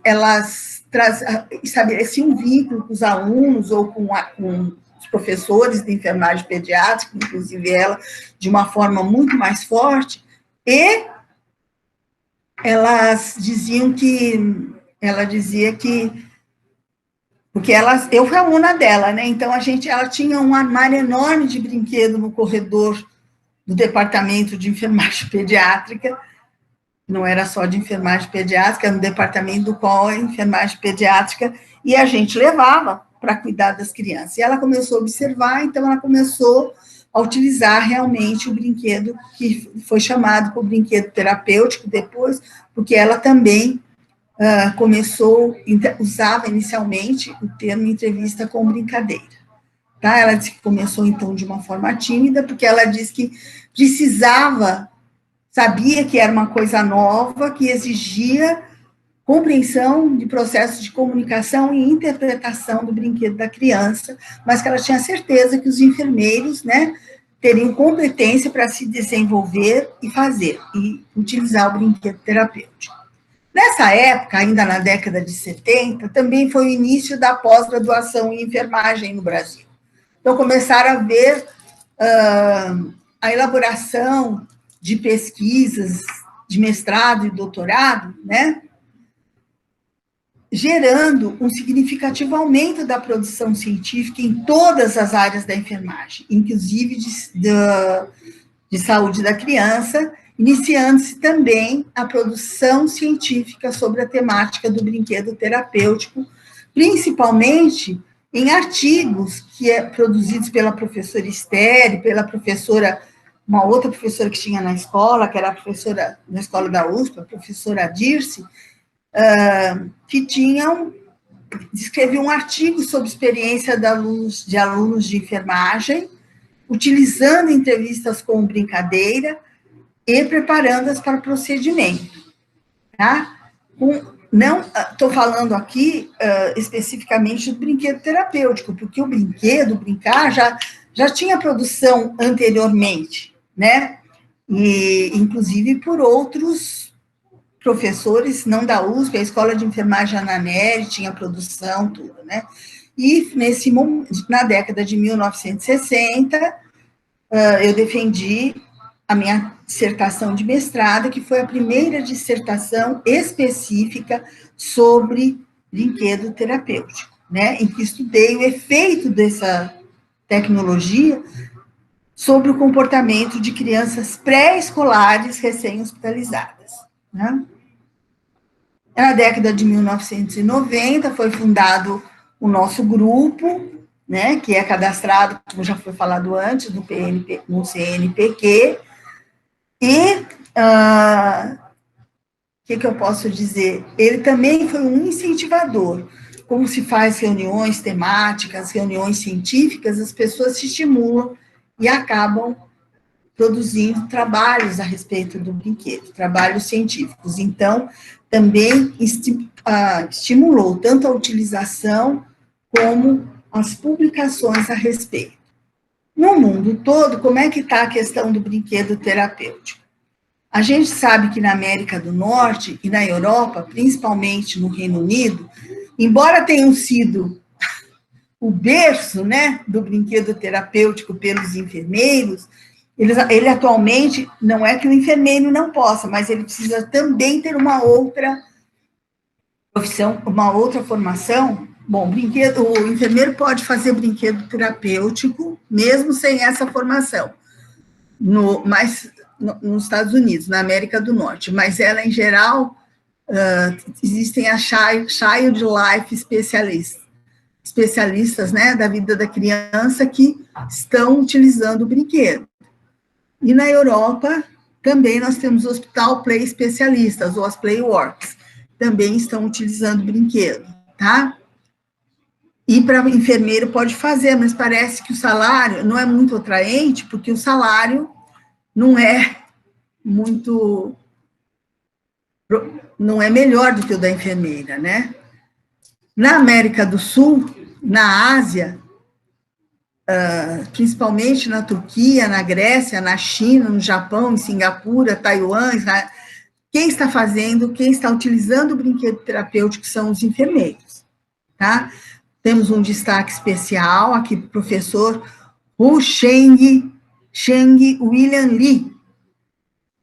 elas estabeleciam um vínculo com os alunos ou com os professores de enfermagem pediátrica, inclusive ela, de uma forma muito mais forte, e elas diziam que, ela dizia que, porque eu fui aluna dela, né, então ela tinha um armário enorme de brinquedo no corredor do departamento de enfermagem pediátrica, não era só de enfermagem pediátrica, era no departamento do qual a enfermagem pediátrica, e a gente levava para cuidar das crianças. E ela começou a observar, então ela começou a utilizar realmente o brinquedo, que foi chamado por brinquedo terapêutico depois, porque ela também usava inicialmente o termo entrevista com brincadeira. Tá? Ela disse que começou, então, de uma forma tímida, porque ela disse que sabia que era uma coisa nova, que exigia compreensão de processos de comunicação e interpretação do brinquedo da criança, mas que ela tinha certeza que os enfermeiros, né, teriam competência para se desenvolver e utilizar o brinquedo terapêutico. Nessa época, ainda na década de 70, também foi o início da pós-graduação em enfermagem no Brasil. Então, começaram a ver a elaboração de pesquisas de mestrado e doutorado, né, gerando um significativo aumento da produção científica em todas as áreas da enfermagem, inclusive de saúde da criança, iniciando-se também a produção científica sobre a temática do brinquedo terapêutico, principalmente em artigos produzidos pela professora Esther, pela uma outra professora que tinha na escola, que era a professora na escola da USP, a professora Dirce, que descreviam um artigo sobre experiência de alunos de enfermagem, utilizando entrevistas com brincadeira e preparando-as para o procedimento. Tá? Não estou falando aqui especificamente do brinquedo terapêutico, porque o brincar, já tinha produção anteriormente, né? E, inclusive, por outros professores, não da USP, a Escola de Enfermagem Ananelli tinha produção, tudo, né? E, na década de 1960, eu defendi a minha dissertação de mestrado, que foi a primeira dissertação específica sobre brinquedo terapêutico, né? Em que estudei o efeito dessa tecnologia sobre o comportamento de crianças pré-escolares recém-hospitalizadas, né? Na década de 1990, foi fundado o nosso grupo, né, que é cadastrado, como já foi falado antes, no CNPq, e que eu posso dizer? Ele também foi um incentivador. Como se faz reuniões temáticas, reuniões científicas, as pessoas se estimulam e acabam produzindo trabalhos a respeito do brinquedo, trabalhos científicos. Então, também estimulou tanto a utilização como as publicações a respeito. No mundo todo, como é que está a questão do brinquedo terapêutico? A gente sabe que na América do Norte e na Europa, principalmente no Reino Unido, embora tenham sido o berço, né, do brinquedo terapêutico pelos enfermeiros, ele atualmente, não é que o enfermeiro não possa, mas ele precisa também ter uma outra profissão, uma outra formação. Bom, o enfermeiro pode fazer brinquedo terapêutico, mesmo sem essa formação, mas nos Estados Unidos, na América do Norte, mas ela, em geral, existem as Child Life especialistas, né, da vida da criança que estão utilizando o brinquedo. E na Europa, também nós temos o Hospital Play Especialistas, ou as Playworks, também estão utilizando o brinquedo, tá? E para enfermeiro pode fazer, mas parece que o salário não é muito atraente, porque o salário não é muito, não é melhor do que o da enfermeira, né? Na América do Sul, na Ásia, principalmente na Turquia, na Grécia, na China, no Japão, em Singapura, Taiwan, quem está fazendo, quem está utilizando o brinquedo terapêutico são os enfermeiros, tá? Temos um destaque especial aqui para o professor Hu Sheng William Lee,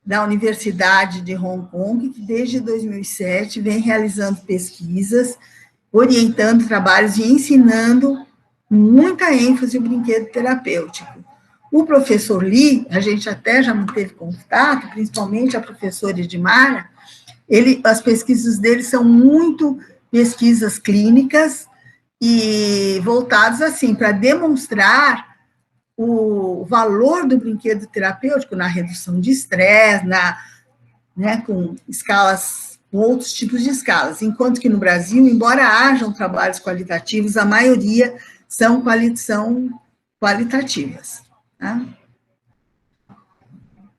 da Universidade de Hong Kong, que desde 2007 vem realizando pesquisas, orientando trabalhos e ensinando muita ênfase no brinquedo terapêutico. O professor Lee, a gente até já manteve contato, principalmente a professora Edmara, as pesquisas dele são muito pesquisas clínicas e voltadas, assim, para demonstrar o valor do brinquedo terapêutico na redução de estresse, né, com escalas, com outros tipos de escalas, enquanto que no Brasil, embora hajam trabalhos qualitativos, a maioria são qualitativas. Tá?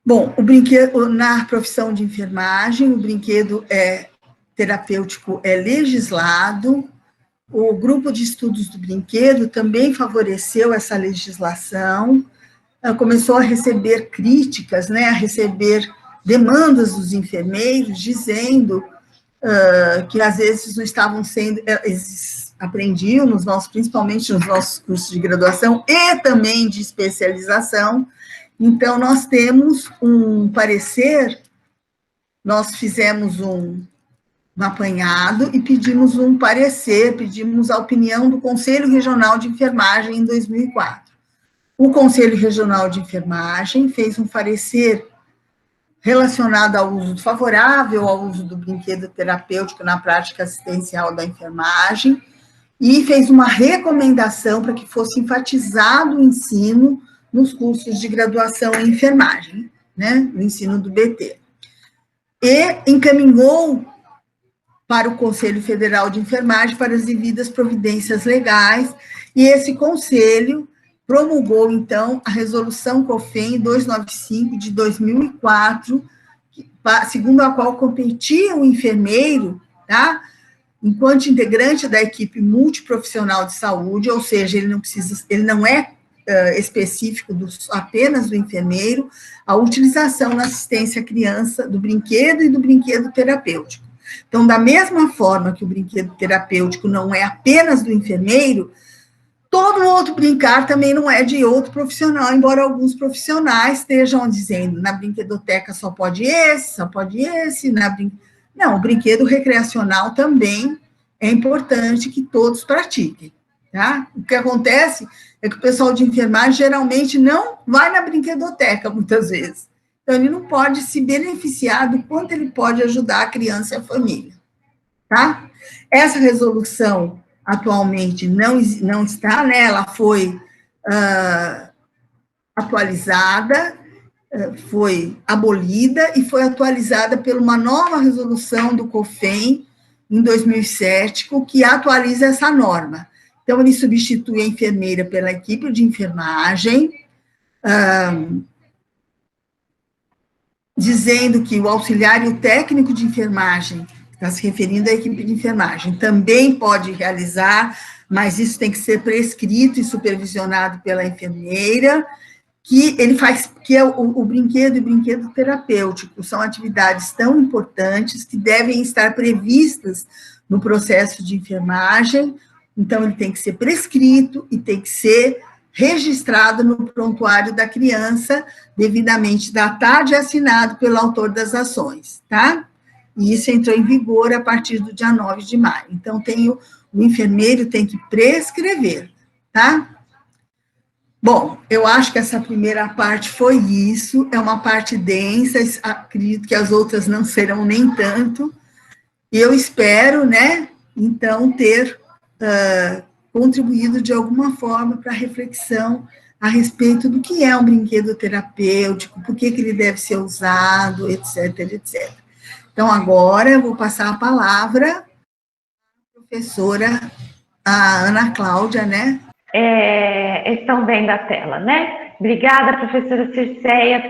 Bom, o brinquedo, na profissão de enfermagem, o brinquedo terapêutico é legislado, o grupo de estudos do brinquedo também favoreceu essa legislação, começou a receber críticas, né, a receber demandas dos enfermeiros, dizendo que às vezes não estavam sendo, eles aprendiam principalmente nos nossos cursos de graduação e também de especialização. Então, nós temos um parecer, nós fizemos um apanhado e pedimos um parecer, pedimos a opinião do Conselho Regional de Enfermagem em 2004. O Conselho Regional de Enfermagem fez um parecer relacionado ao uso favorável ao uso do brinquedo terapêutico na prática assistencial da enfermagem e fez uma recomendação para que fosse enfatizado o ensino nos cursos de graduação em enfermagem, né, no ensino do BT. E encaminhou para o Conselho Federal de Enfermagem para as devidas providências legais, e esse conselho promulgou, então, a Resolução COFEN 295 de 2004, segundo a qual competia o enfermeiro, tá, enquanto integrante da equipe multiprofissional de saúde, ou seja, ele não é específico apenas do enfermeiro, a utilização na assistência à criança do brinquedo e do brinquedo terapêutico. Então, da mesma forma que o brinquedo terapêutico não é apenas do enfermeiro, todo outro brincar também não é de outro profissional, embora alguns profissionais estejam dizendo, na brinquedoteca só pode esse, Não, o brinquedo recreacional também é importante que todos pratiquem, tá? O que acontece é que o pessoal de enfermagem geralmente não vai na brinquedoteca, muitas vezes. Então, ele não pode se beneficiar do quanto ele pode ajudar a criança e a família, tá? Essa resolução, atualmente, não está, né? Ela foi atualizada foi abolida e foi atualizada por uma nova resolução do COFEM, em 2007, que atualiza essa norma. Então, ele substitui a enfermeira pela equipe de enfermagem, dizendo que o auxiliar e o técnico de enfermagem, está se referindo à equipe de enfermagem, também pode realizar, mas isso tem que ser prescrito e supervisionado pela enfermeira, que ele faz, que é o brinquedo e o brinquedo terapêutico, são atividades tão importantes que devem estar previstas no processo de enfermagem, então ele tem que ser prescrito e tem que ser registrado no prontuário da criança, devidamente datado e assinado pelo autor das ações, tá? E isso entrou em vigor a partir do dia 9 de maio. Então, o enfermeiro tem que prescrever, tá? Bom, eu acho que essa primeira parte foi isso, é uma parte densa, acredito que as outras não serão nem tanto, e eu espero, né, então, ter contribuído de alguma forma para a reflexão a respeito do que é um brinquedo terapêutico, por que ele deve ser usado, etc, etc. Então, agora eu vou passar a palavra à professora, a Ana Cláudia, né? Estão vendo a tela, né? Obrigada, professora Circeia,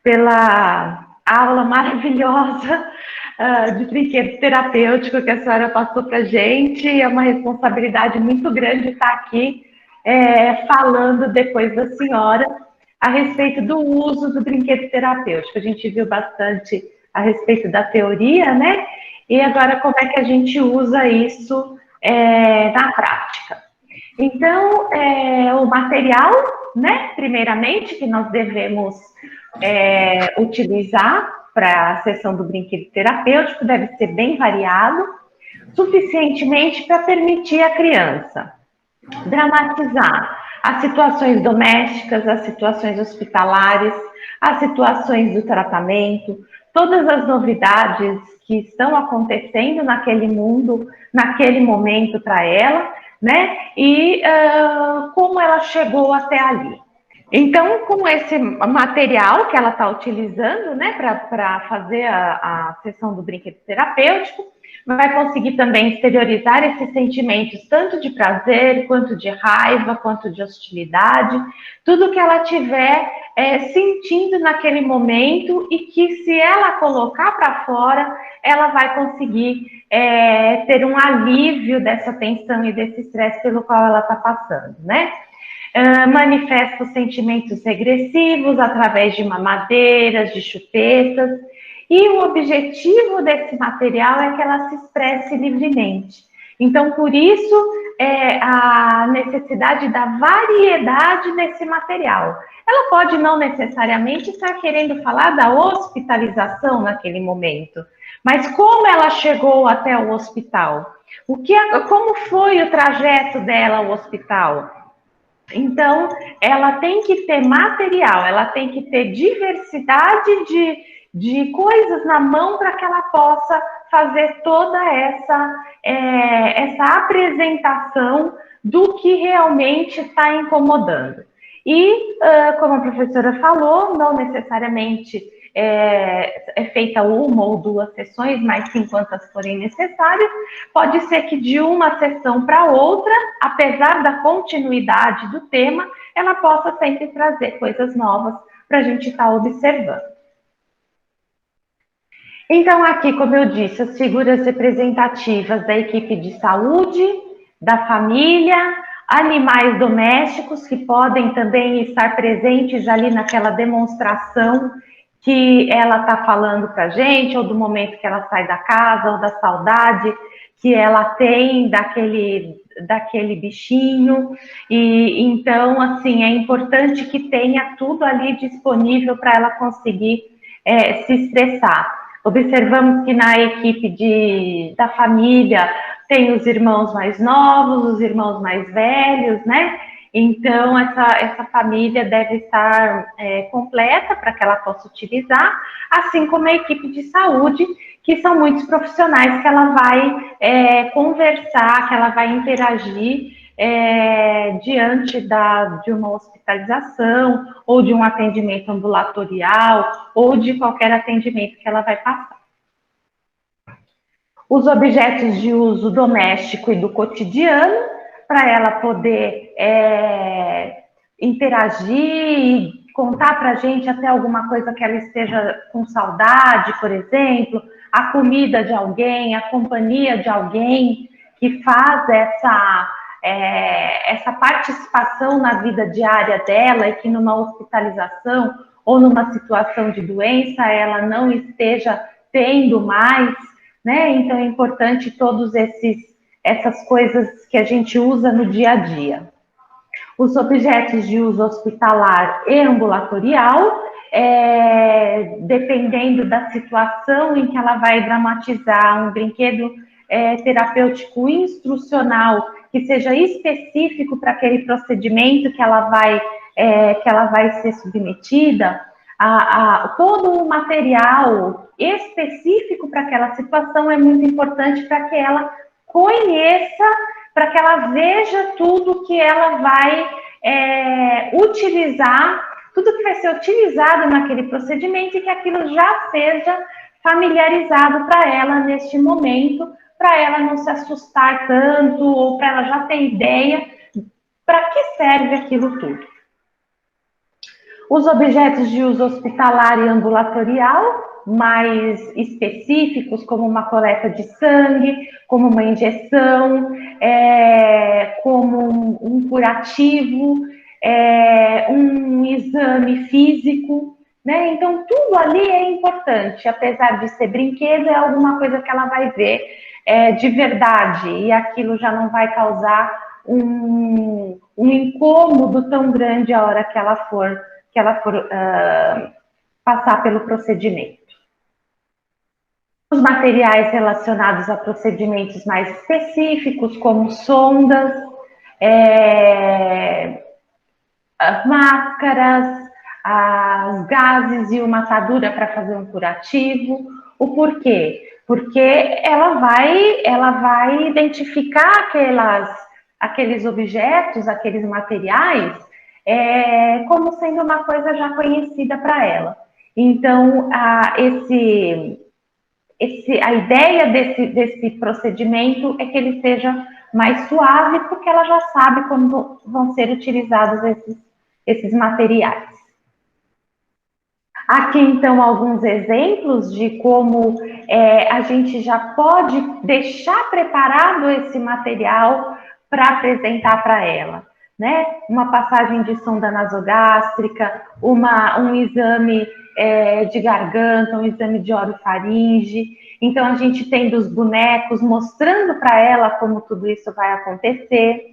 pela aula maravilhosa de brinquedo terapêutico que a senhora passou para a gente. É uma responsabilidade muito grande estar aqui falando depois da senhora a respeito do uso do brinquedo terapêutico. A gente viu bastante a respeito da teoria, né? E agora como é que a gente usa isso na prática. Então, o material, né, primeiramente, que nós devemos utilizar para a sessão do brinquedo terapêutico deve ser bem variado, suficientemente para permitir à criança dramatizar as situações domésticas, as situações hospitalares, as situações do tratamento, todas as novidades que estão acontecendo naquele mundo, naquele momento para ela, né? E como ela chegou até ali. Então, com esse material que ela está utilizando, né, para fazer a sessão do brinquedo terapêutico, vai conseguir também exteriorizar esses sentimentos, tanto de prazer, quanto de raiva, quanto de hostilidade, tudo que ela tiver sentindo naquele momento e que, se ela colocar para fora, ela vai conseguir ter um alívio dessa tensão e desse estresse pelo qual ela está passando, né? Manifesta os sentimentos regressivos através de mamadeiras, de chupetas, e o objetivo desse material é que ela se expresse livremente. Então, por isso, a necessidade da variedade nesse material. Ela pode não necessariamente estar querendo falar da hospitalização naquele momento, mas como ela chegou até o hospital? Como foi o trajeto dela ao hospital? Então, ela tem que ter material, ela tem que ter diversidade de coisas na mão para que ela possa fazer toda essa apresentação do que realmente está incomodando. E, como a professora falou, não necessariamente é feita uma ou duas sessões, mas sim quantas forem necessárias. Pode ser que de uma sessão para outra, apesar da continuidade do tema, ela possa sempre trazer coisas novas para a gente estar observando. Então, aqui, como eu disse, as figuras representativas da equipe de saúde, da família, animais domésticos que podem também estar presentes ali naquela demonstração que ela está falando para a gente, ou do momento que ela sai da casa, ou da saudade que ela tem daquele bichinho. E então, assim, é importante que tenha tudo ali disponível para ela conseguir se expressar. Observamos que na equipe da família tem os irmãos mais novos, os irmãos mais velhos, né? Então, essa família deve estar completa para que ela possa utilizar, assim como a equipe de saúde, que são muitos profissionais que ela vai conversar, que ela vai interagir diante de uma hospitalização, ou de um atendimento ambulatorial, ou de qualquer atendimento que ela vai passar. Os objetos de uso doméstico e do cotidiano, para ela poder interagir e contar para a gente até alguma coisa que ela esteja com saudade, por exemplo, a comida de alguém, a companhia de alguém que faz essa participação na vida diária dela e que numa hospitalização ou numa situação de doença ela não esteja tendo mais, né? Então é importante todos essas coisas que a gente usa no dia a dia. Os objetos de uso hospitalar e ambulatorial, dependendo da situação em que ela vai dramatizar um brinquedo terapêutico instrucional que seja específico para aquele procedimento que ela vai ser submetida, todo o material específico para aquela situação é muito importante para que ela conheça, para que ela veja tudo que ela vai utilizar, tudo que vai ser utilizado naquele procedimento e que aquilo já seja familiarizado para ela neste momento, para ela não se assustar tanto ou para ela já ter ideia para que serve aquilo tudo. Os objetos de uso hospitalar e ambulatorial, mais específicos, como uma coleta de sangue, como uma injeção, como um curativo, um exame físico, né? Então, tudo ali é importante, apesar de ser brinquedo, é alguma coisa que ela vai ver de verdade, e aquilo já não vai causar um incômodo tão grande a hora que ela for passar pelo procedimento. Os materiais relacionados a procedimentos mais específicos, como sondas, as máscaras, as gases e uma atadura para fazer um curativo. O porquê? Porque ela vai identificar aqueles objetos, aqueles materiais, como sendo uma coisa já conhecida para ela. Então, a ideia desse procedimento é que ele seja mais suave, porque ela já sabe como vão ser utilizados esses materiais. Aqui, então, alguns exemplos de como a gente já pode deixar preparado esse material para apresentar para ela, né? Uma passagem de sonda nasogástrica, um exame de garganta, um exame de orofaringe. Então, a gente tem dos bonecos mostrando para ela como tudo isso vai acontecer.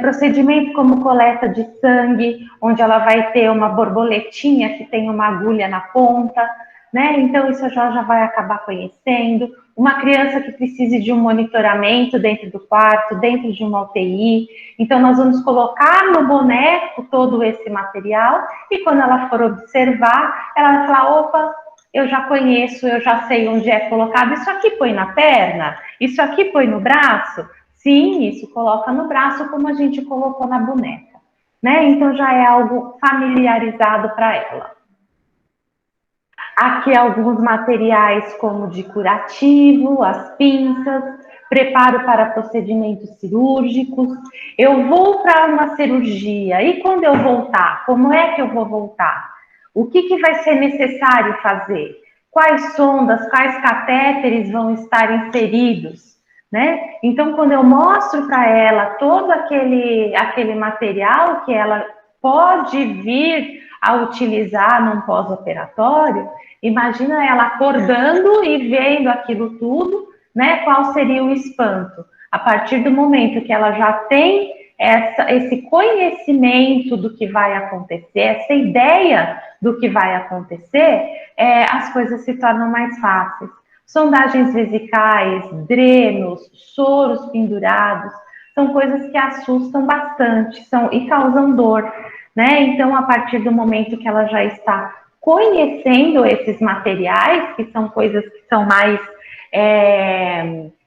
Procedimento como coleta de sangue, onde ela vai ter uma borboletinha que tem uma agulha na ponta, né? Então, isso já vai acabar conhecendo. Uma criança que precise de um monitoramento dentro do quarto, dentro de uma UTI. Então, nós vamos colocar no boneco todo esse material e quando ela for observar, ela vai falar, opa, eu já conheço, eu já sei onde é colocado. Isso aqui põe na perna? Isso aqui põe no braço? Sim, isso coloca no braço como a gente colocou na boneca, né? Então, já é algo familiarizado para ela. Aqui alguns materiais como de curativo, as pinças, preparo para procedimentos cirúrgicos. Eu vou para uma cirurgia e quando eu voltar, como é que eu vou voltar? O que vai ser necessário fazer? Quais sondas, quais catéteres vão estar inseridos? Né? Então, quando eu mostro para ela todo aquele material que ela pode vir a utilizar num pós-operatório, imagina ela acordando e vendo aquilo tudo, né? Qual seria o espanto? A partir do momento que ela já tem esse conhecimento do que vai acontecer, essa ideia do que vai acontecer, as coisas se tornam mais fáceis. Sondagens vesicais, drenos, soros pendurados, são coisas que assustam bastante e causam dor, né? Então, a partir do momento que ela já está conhecendo esses materiais, que são coisas que são mais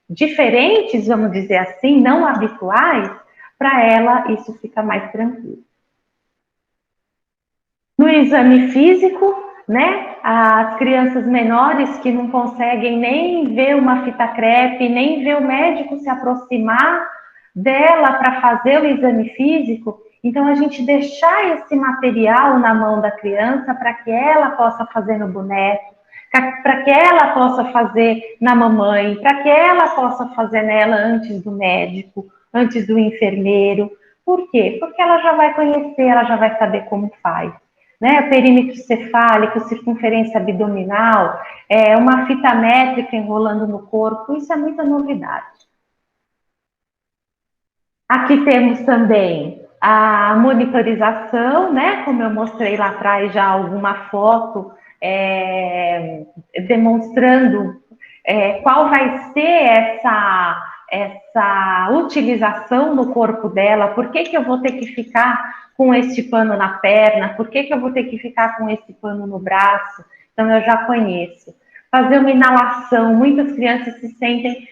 diferentes, vamos dizer assim, não habituais, para ela isso fica mais tranquilo. No exame físico, né, as crianças menores que não conseguem nem ver uma fita crepe, nem ver o médico se aproximar dela para fazer o exame físico, então a gente deixar esse material na mão da criança para que ela possa fazer no boneco, para que ela possa fazer na mamãe, para que ela possa fazer nela antes do médico, antes do enfermeiro. Por quê? Porque ela já vai conhecer, ela já vai saber como faz. Né, perímetro cefálico, circunferência abdominal, uma fita métrica enrolando no corpo, isso é muita novidade. Aqui temos também a monitorização, né, como eu mostrei lá atrás já alguma foto demonstrando qual vai ser essa utilização no corpo dela, por que eu vou ter que ficar com esse pano na perna, por que eu vou ter que ficar com esse pano no braço, então eu já conheço. Fazer uma inalação, muitas crianças se sentem,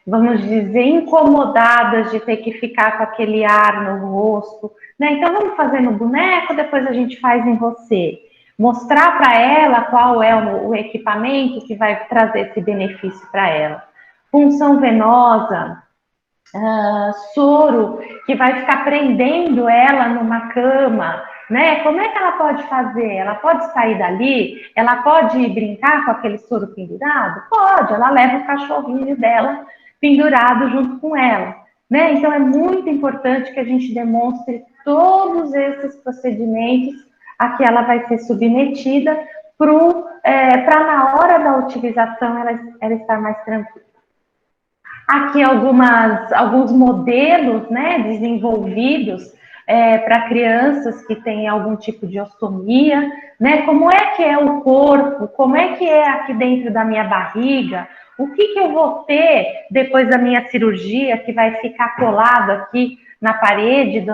vamos dizer, incomodadas de ter que ficar com aquele ar no rosto, né? Então vamos fazer no boneco, depois a gente faz em você. Mostrar para ela qual é o equipamento que vai trazer esse benefício para ela. Punção venosa, soro que vai ficar prendendo ela numa cama, né? Como é que ela pode fazer? Ela pode sair dali? Ela pode brincar com aquele soro pendurado? Pode, ela leva o cachorrinho dela pendurado junto com ela, né? Então é muito importante que a gente demonstre todos esses procedimentos a que ela vai ser submetida para na hora da utilização ela estar mais tranquila. Aqui alguns modelos, né, desenvolvidos para crianças que têm algum tipo de ostomia, né, como é que é o corpo, como é que é aqui dentro da minha barriga, o que eu vou ter depois da minha cirurgia que vai ficar colado aqui na parede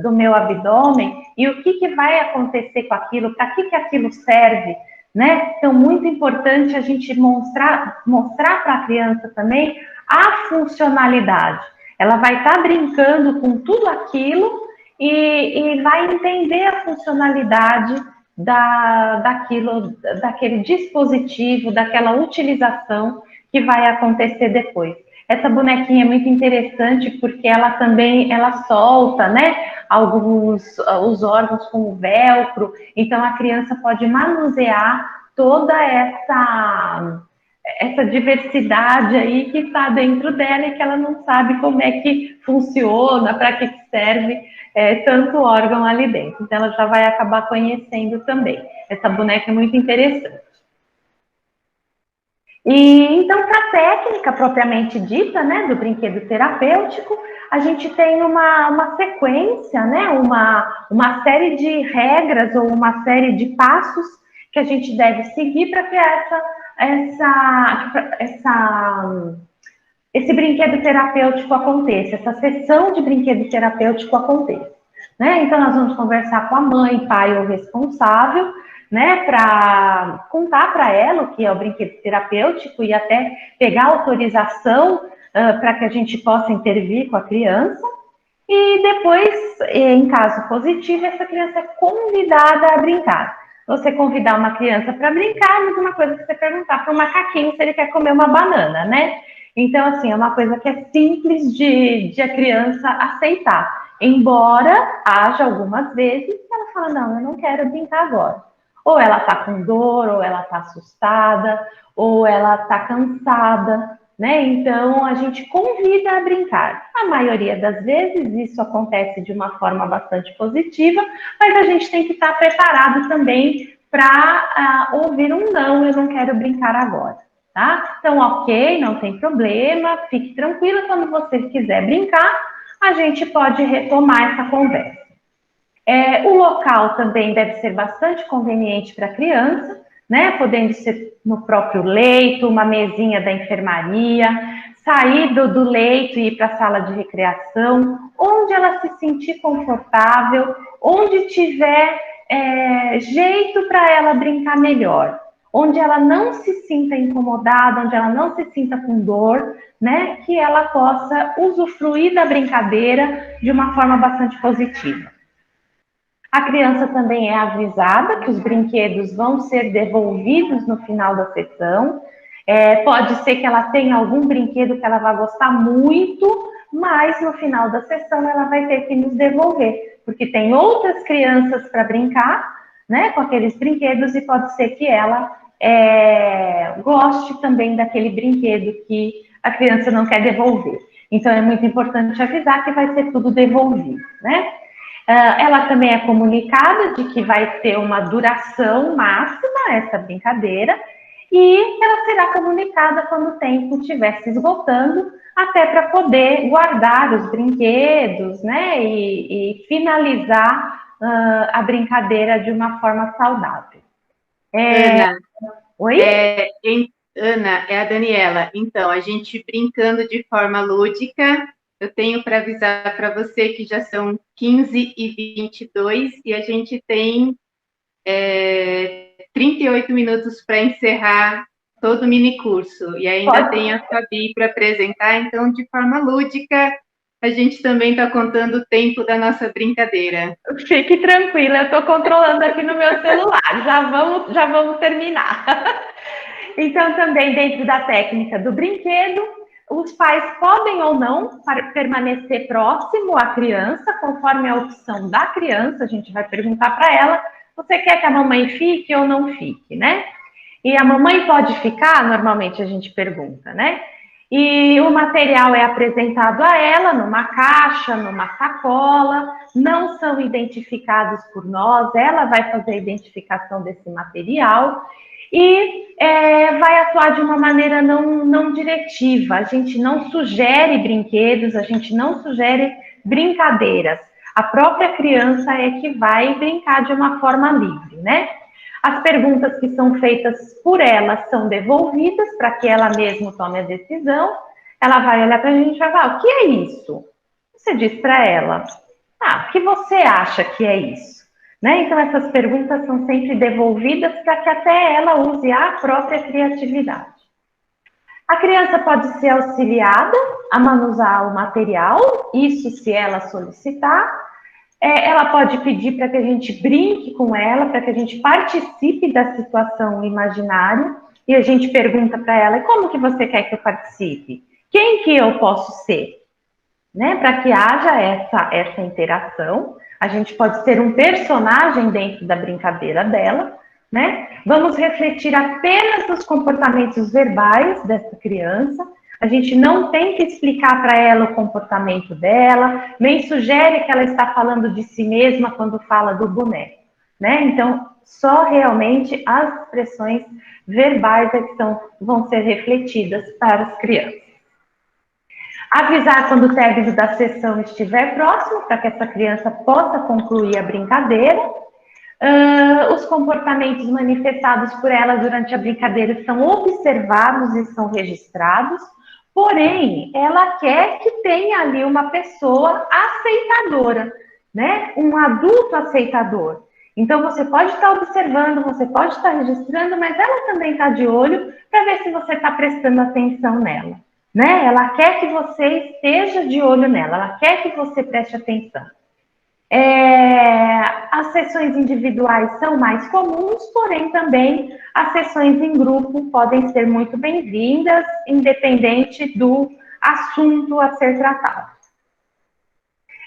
do meu abdômen e o que vai acontecer com aquilo, para que aquilo serve, né? Então, muito importante a gente mostrar para a criança também a funcionalidade. Ela vai estar brincando com tudo aquilo e vai entender a funcionalidade daquele dispositivo, daquela utilização que vai acontecer depois. Essa bonequinha é muito interessante porque ela também, ela solta, né, os órgãos com o velcro, então a criança pode manusear toda essa diversidade aí que está dentro dela e que ela não sabe como é que funciona, para que serve tanto órgão ali dentro. Então ela já vai acabar conhecendo também. Essa boneca é muito interessante. E então, para a técnica propriamente dita, né, do brinquedo terapêutico, a gente tem uma sequência, né, uma série de regras ou uma série de passos que a gente deve seguir para que esse brinquedo terapêutico aconteça, essa sessão de brinquedo terapêutico aconteça. Né? Então, nós vamos conversar com a mãe, pai ou responsável, né, para contar para ela o que é o brinquedo terapêutico e até pegar autorização para que a gente possa intervir com a criança. E depois, em caso positivo, essa criança é convidada a brincar. Você convidar uma criança para brincar é a mesma coisa que você perguntar para um macaquinho se ele quer comer uma banana, né? Então, assim, é uma coisa que é simples de a criança aceitar. Embora haja algumas vezes que ela fala, não, eu não quero brincar agora. Ou ela está com dor, ou ela está assustada, ou ela está cansada, né? Então, a gente convida a brincar. A maioria das vezes, isso acontece de uma forma bastante positiva, mas a gente tem que estar preparado também para ouvir um não, eu não quero brincar agora, tá? Então, ok, não tem problema, fique tranquila, quando você quiser brincar, a gente pode retomar essa conversa. O local também deve ser bastante conveniente para a criança, né? Podendo ser no próprio leito, uma mesinha da enfermaria, sair do leito e ir para a sala de recreação, onde ela se sentir confortável, onde tiver jeito para ela brincar melhor. onde ela não se sinta incomodada, onde ela não se sinta com dor, né? Que ela possa usufruir da brincadeira de uma forma bastante positiva. A criança também é avisada que os brinquedos vão ser devolvidos no final da sessão. Pode ser que ela tenha algum brinquedo que ela vai gostar muito, mas no final da sessão ela vai ter que nos devolver, porque tem outras crianças para brincar, né, com aqueles brinquedos, e pode ser que ela goste também daquele brinquedo que a criança não quer devolver. Então é muito importante avisar que vai ser tudo devolvido, né? Ela também é comunicada de que vai ter uma duração máxima essa brincadeira, e ela será comunicada quando o tempo estiver se esgotando, até para poder guardar os brinquedos, né, e finalizar a brincadeira de uma forma saudável. Ana, Oi? Ana, é a Daniela. Então, a gente brincando de forma lúdica, eu tenho para avisar para você que já são 15h22 e a gente tem 38 minutos para encerrar todo o minicurso. E ainda tem a Fabi para apresentar, então, de forma lúdica, a gente também está contando o tempo da nossa brincadeira. Fique tranquila, eu estou controlando aqui no meu celular, já vamos terminar. Então, também dentro da técnica do brinquedo, os pais podem ou não permanecer próximo à criança, conforme a opção da criança. A gente vai perguntar para ela: você quer que a mamãe fique ou não fique, né? E a mamãe pode ficar? Normalmente a gente pergunta, né? E o material é apresentado a ela numa caixa, numa sacola, não são identificados por nós, ela vai fazer a identificação desse material e vai atuar de uma maneira não diretiva. A gente não sugere brinquedos, a gente não sugere brincadeiras. A própria criança é que vai brincar de uma forma livre, né? As perguntas que são feitas por ela são devolvidas para que ela mesma tome a decisão. Ela vai olhar para a gente e vai falar: o que é isso? Você diz para ela: o que você acha que é isso? Né? Então, essas perguntas são sempre devolvidas para que até ela use a própria criatividade. A criança pode ser auxiliada a manusear o material, isso se ela solicitar. Ela pode pedir para que a gente brinque com ela, para que a gente participe da situação imaginária, e a gente pergunta para ela: e como que você quer que eu participe? Quem que eu posso ser? Né? Para que haja essa interação, a gente pode ser um personagem dentro da brincadeira dela, né? Vamos refletir apenas os comportamentos verbais dessa criança. A gente não tem que explicar para ela o comportamento dela, nem sugere que ela está falando de si mesma quando fala do boneco, né? Então, só realmente as expressões verbais é que vão ser refletidas para as crianças. Avisar quando o término da sessão estiver próximo, para que essa criança possa concluir a brincadeira. Os comportamentos manifestados por ela durante a brincadeira são observados e são registrados. Porém, ela quer que tenha ali uma pessoa aceitadora, né? Um adulto aceitador. Então, você pode estar observando, você pode estar registrando, mas ela também está de olho para ver se você está prestando atenção nela, né? Ela quer que você esteja de olho nela, ela quer que você preste atenção. As sessões individuais são mais comuns, porém também as sessões em grupo podem ser muito bem-vindas, independente do assunto a ser tratado.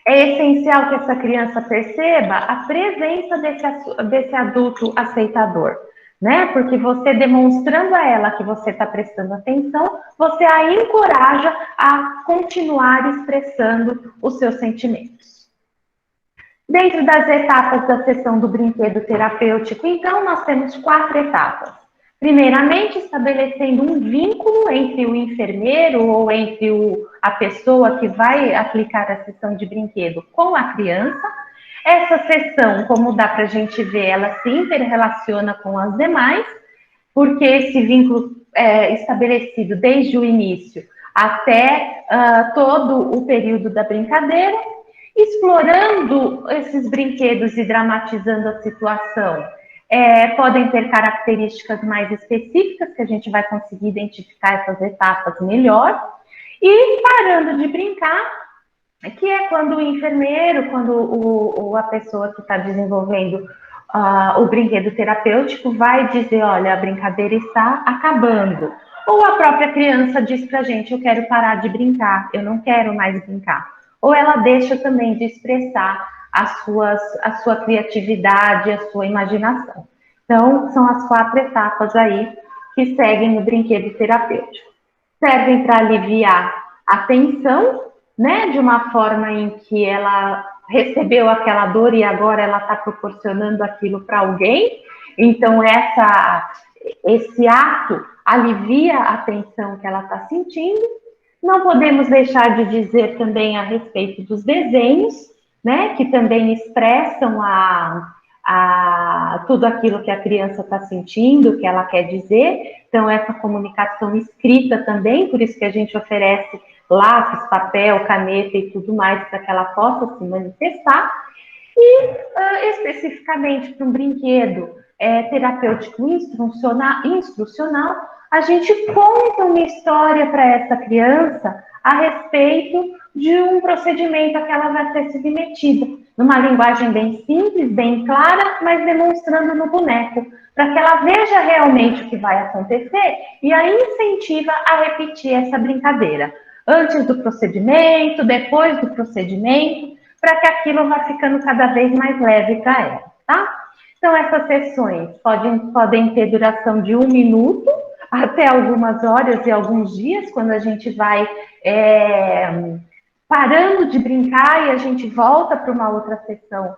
É essencial que essa criança perceba a presença desse adulto aceitador, né? Porque você demonstrando a ela que você está prestando atenção, você a encoraja a continuar expressando os seus sentimentos. Dentro das etapas da sessão do brinquedo terapêutico, então, nós temos 4 etapas. Primeiramente, estabelecendo um vínculo entre o enfermeiro ou entre a pessoa que vai aplicar a sessão de brinquedo com a criança. Essa sessão, como dá para a gente ver, ela se interrelaciona com as demais, porque esse vínculo é estabelecido desde o início até todo o período da brincadeira. Explorando esses brinquedos e dramatizando a situação, podem ter características mais específicas, que a gente vai conseguir identificar essas etapas melhor. E parando de brincar, que é quando o enfermeiro, quando a pessoa que está desenvolvendo o brinquedo terapêutico vai dizer, olha, a brincadeira está acabando. Ou a própria criança diz para a gente, eu quero parar de brincar, eu não quero mais brincar. Ou ela deixa também de expressar a sua criatividade, a sua imaginação. Então, são as 4 etapas aí que seguem no brinquedo terapêutico. Servem para aliviar a tensão, né, de uma forma em que ela recebeu aquela dor e agora ela está proporcionando aquilo para alguém. Então, esse ato alivia a tensão que ela está sentindo. Não podemos deixar de dizer também a respeito dos desenhos, né, que também expressam tudo aquilo que a criança está sentindo, que ela quer dizer. Então, essa comunicação escrita também, por isso que a gente oferece lápis, papel, caneta e tudo mais, para que ela possa se manifestar. E, especificamente para um brinquedo terapêutico instrucional, a gente conta uma história para essa criança a respeito de um procedimento a que ela vai ser submetida, numa linguagem bem simples, bem clara, mas demonstrando no boneco, para que ela veja realmente o que vai acontecer e a incentiva a repetir essa brincadeira, antes do procedimento, depois do procedimento, para que aquilo vá ficando cada vez mais leve para ela, tá? Então, essas sessões podem ter duração de 1 minuto, até algumas horas e alguns dias, quando a gente vai parando de brincar e a gente volta para uma outra sessão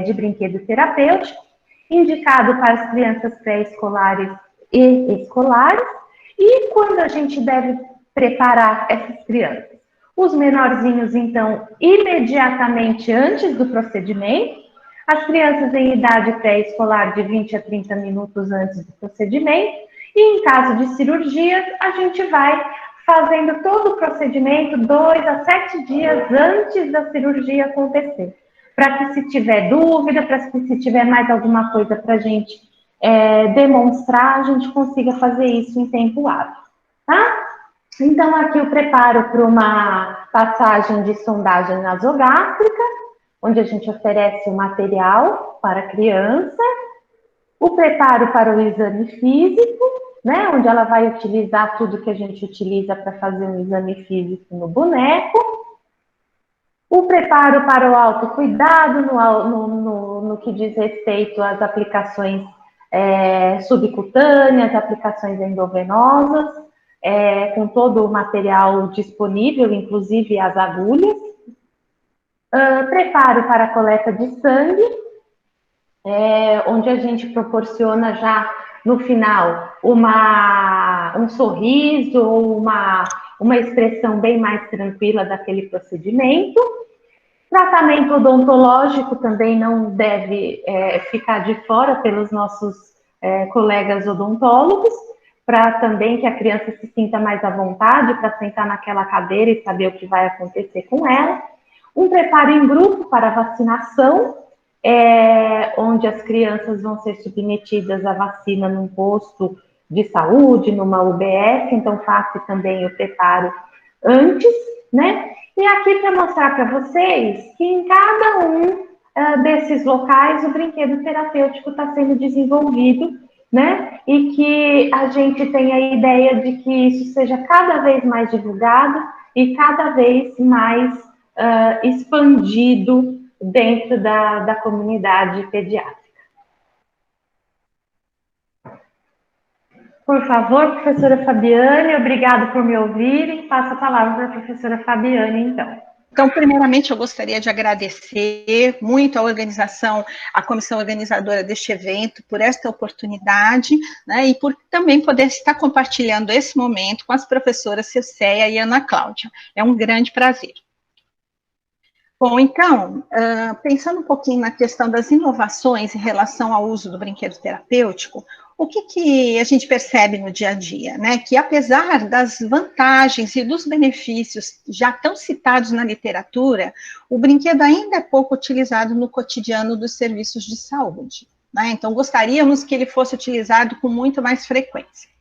de brinquedo terapêutico, indicado para as crianças pré-escolares e escolares, e quando a gente deve preparar essas crianças. Os menorzinhos, então, imediatamente antes do procedimento, as crianças em idade pré-escolar de 20 a 30 minutos antes do procedimento, e em caso de cirurgias, a gente vai fazendo todo o procedimento 2 a 7 dias antes da cirurgia acontecer, para que se tiver dúvida, para que se tiver mais alguma coisa para a gente demonstrar, a gente consiga fazer isso em tempo hábil, tá? Então, aqui o preparo para uma passagem de sondagem nasogástrica, onde a gente oferece o material para a criança, o preparo para o exame físico, né, onde ela vai utilizar tudo que a gente utiliza para fazer um exame físico no boneco, o preparo para o autocuidado no que diz respeito às aplicações subcutâneas, aplicações endovenosas, com todo o material disponível, inclusive as agulhas. Preparo para a coleta de sangue, onde a gente proporciona já no final um sorriso ou uma expressão bem mais tranquila daquele procedimento. Tratamento odontológico também não deve ficar de fora pelos nossos colegas odontólogos, para também que a criança se sinta mais à vontade para sentar naquela cadeira e saber o que vai acontecer com ela. Um preparo em grupo para vacinação, onde as crianças vão ser submetidas à vacina num posto de saúde, numa UBS, então faça também o preparo antes, né? E aqui para mostrar para vocês que em cada um desses locais o brinquedo terapêutico está sendo desenvolvido, né? E que a gente tem a ideia de que isso seja cada vez mais divulgado e cada vez mais expandido dentro da comunidade pediátrica. Por favor, professora Fabiane, obrigado por me ouvirem. Passo a palavra para a professora Fabiane, então. Então, primeiramente, eu gostaria de agradecer muito à organização, à comissão organizadora deste evento, por esta oportunidade, né, e por também poder estar compartilhando esse momento com as professoras Circeia e Ana Cláudia. É um grande prazer. Bom, então, pensando um pouquinho na questão das inovações em relação ao uso do brinquedo terapêutico, o que a gente percebe no dia a dia, né? Que apesar das vantagens e dos benefícios já tão citados na literatura, o brinquedo ainda é pouco utilizado no cotidiano dos serviços de saúde. né? Então, gostaríamos que ele fosse utilizado com muito mais frequência.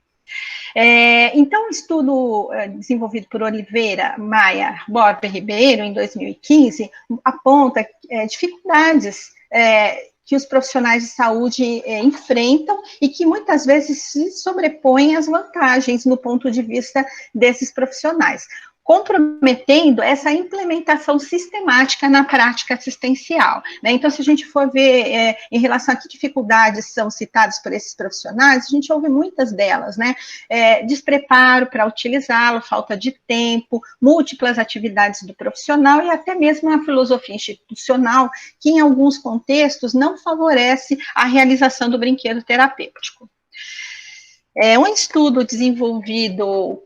Então, o estudo desenvolvido por Oliveira, Maia, Borba e Ribeiro, em 2015, aponta dificuldades que os profissionais de saúde enfrentam e que muitas vezes se sobrepõem às vantagens no ponto de vista desses profissionais, comprometendo essa implementação sistemática na prática assistencial, né? Então, se a gente for ver em relação a que dificuldades são citadas por esses profissionais, a gente ouve muitas delas, né? Despreparo para utilizá-lo, falta de tempo, múltiplas atividades do profissional e até mesmo a filosofia institucional, que em alguns contextos não favorece a realização do brinquedo terapêutico. Um estudo desenvolvido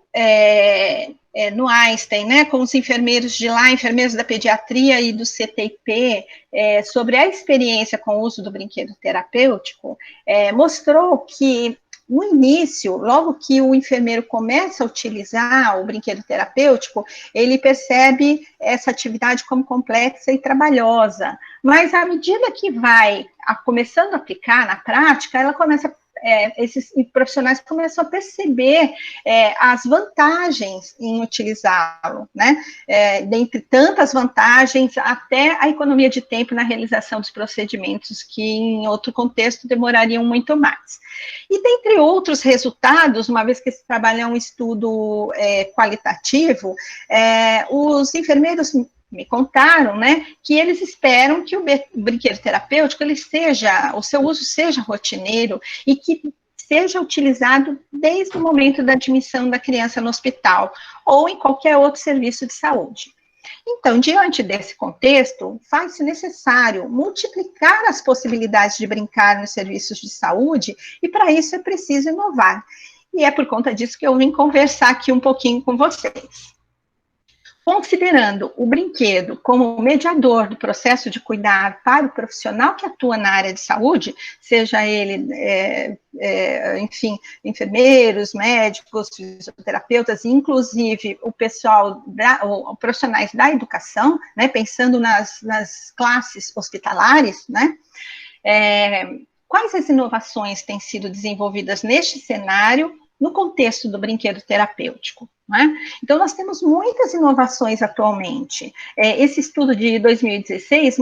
no Einstein, né, com os enfermeiros de lá, enfermeiros da pediatria e do CTIP, sobre a experiência com o uso do brinquedo terapêutico, mostrou que, no início, logo que o enfermeiro começa a utilizar o brinquedo terapêutico, ele percebe essa atividade como complexa e trabalhosa, mas à medida que vai começando a aplicar na prática, ela começa esses profissionais começam a perceber as vantagens em utilizá-lo, né? Dentre tantas vantagens, até a economia de tempo na realização dos procedimentos que, em outro contexto, demorariam muito mais. E, dentre outros resultados, uma vez que esse trabalho é um estudo qualitativo, os enfermeiros me contaram, né, que eles esperam que o brinquedo terapêutico, o seu uso seja rotineiro e que seja utilizado desde o momento da admissão da criança no hospital ou em qualquer outro serviço de saúde. Então, diante desse contexto, faz-se necessário multiplicar as possibilidades de brincar nos serviços de saúde e, para isso, é preciso inovar. E é por conta disso que eu vim conversar aqui um pouquinho com vocês. Considerando o brinquedo como mediador do processo de cuidar para o profissional que atua na área de saúde, seja ele, enfim, enfermeiros, médicos, fisioterapeutas, inclusive o pessoal, os profissionais da educação, né, pensando nas classes hospitalares, né, quais as inovações têm sido desenvolvidas neste cenário no contexto do brinquedo terapêutico? Né? Então, nós temos muitas inovações atualmente. Esse estudo de 2016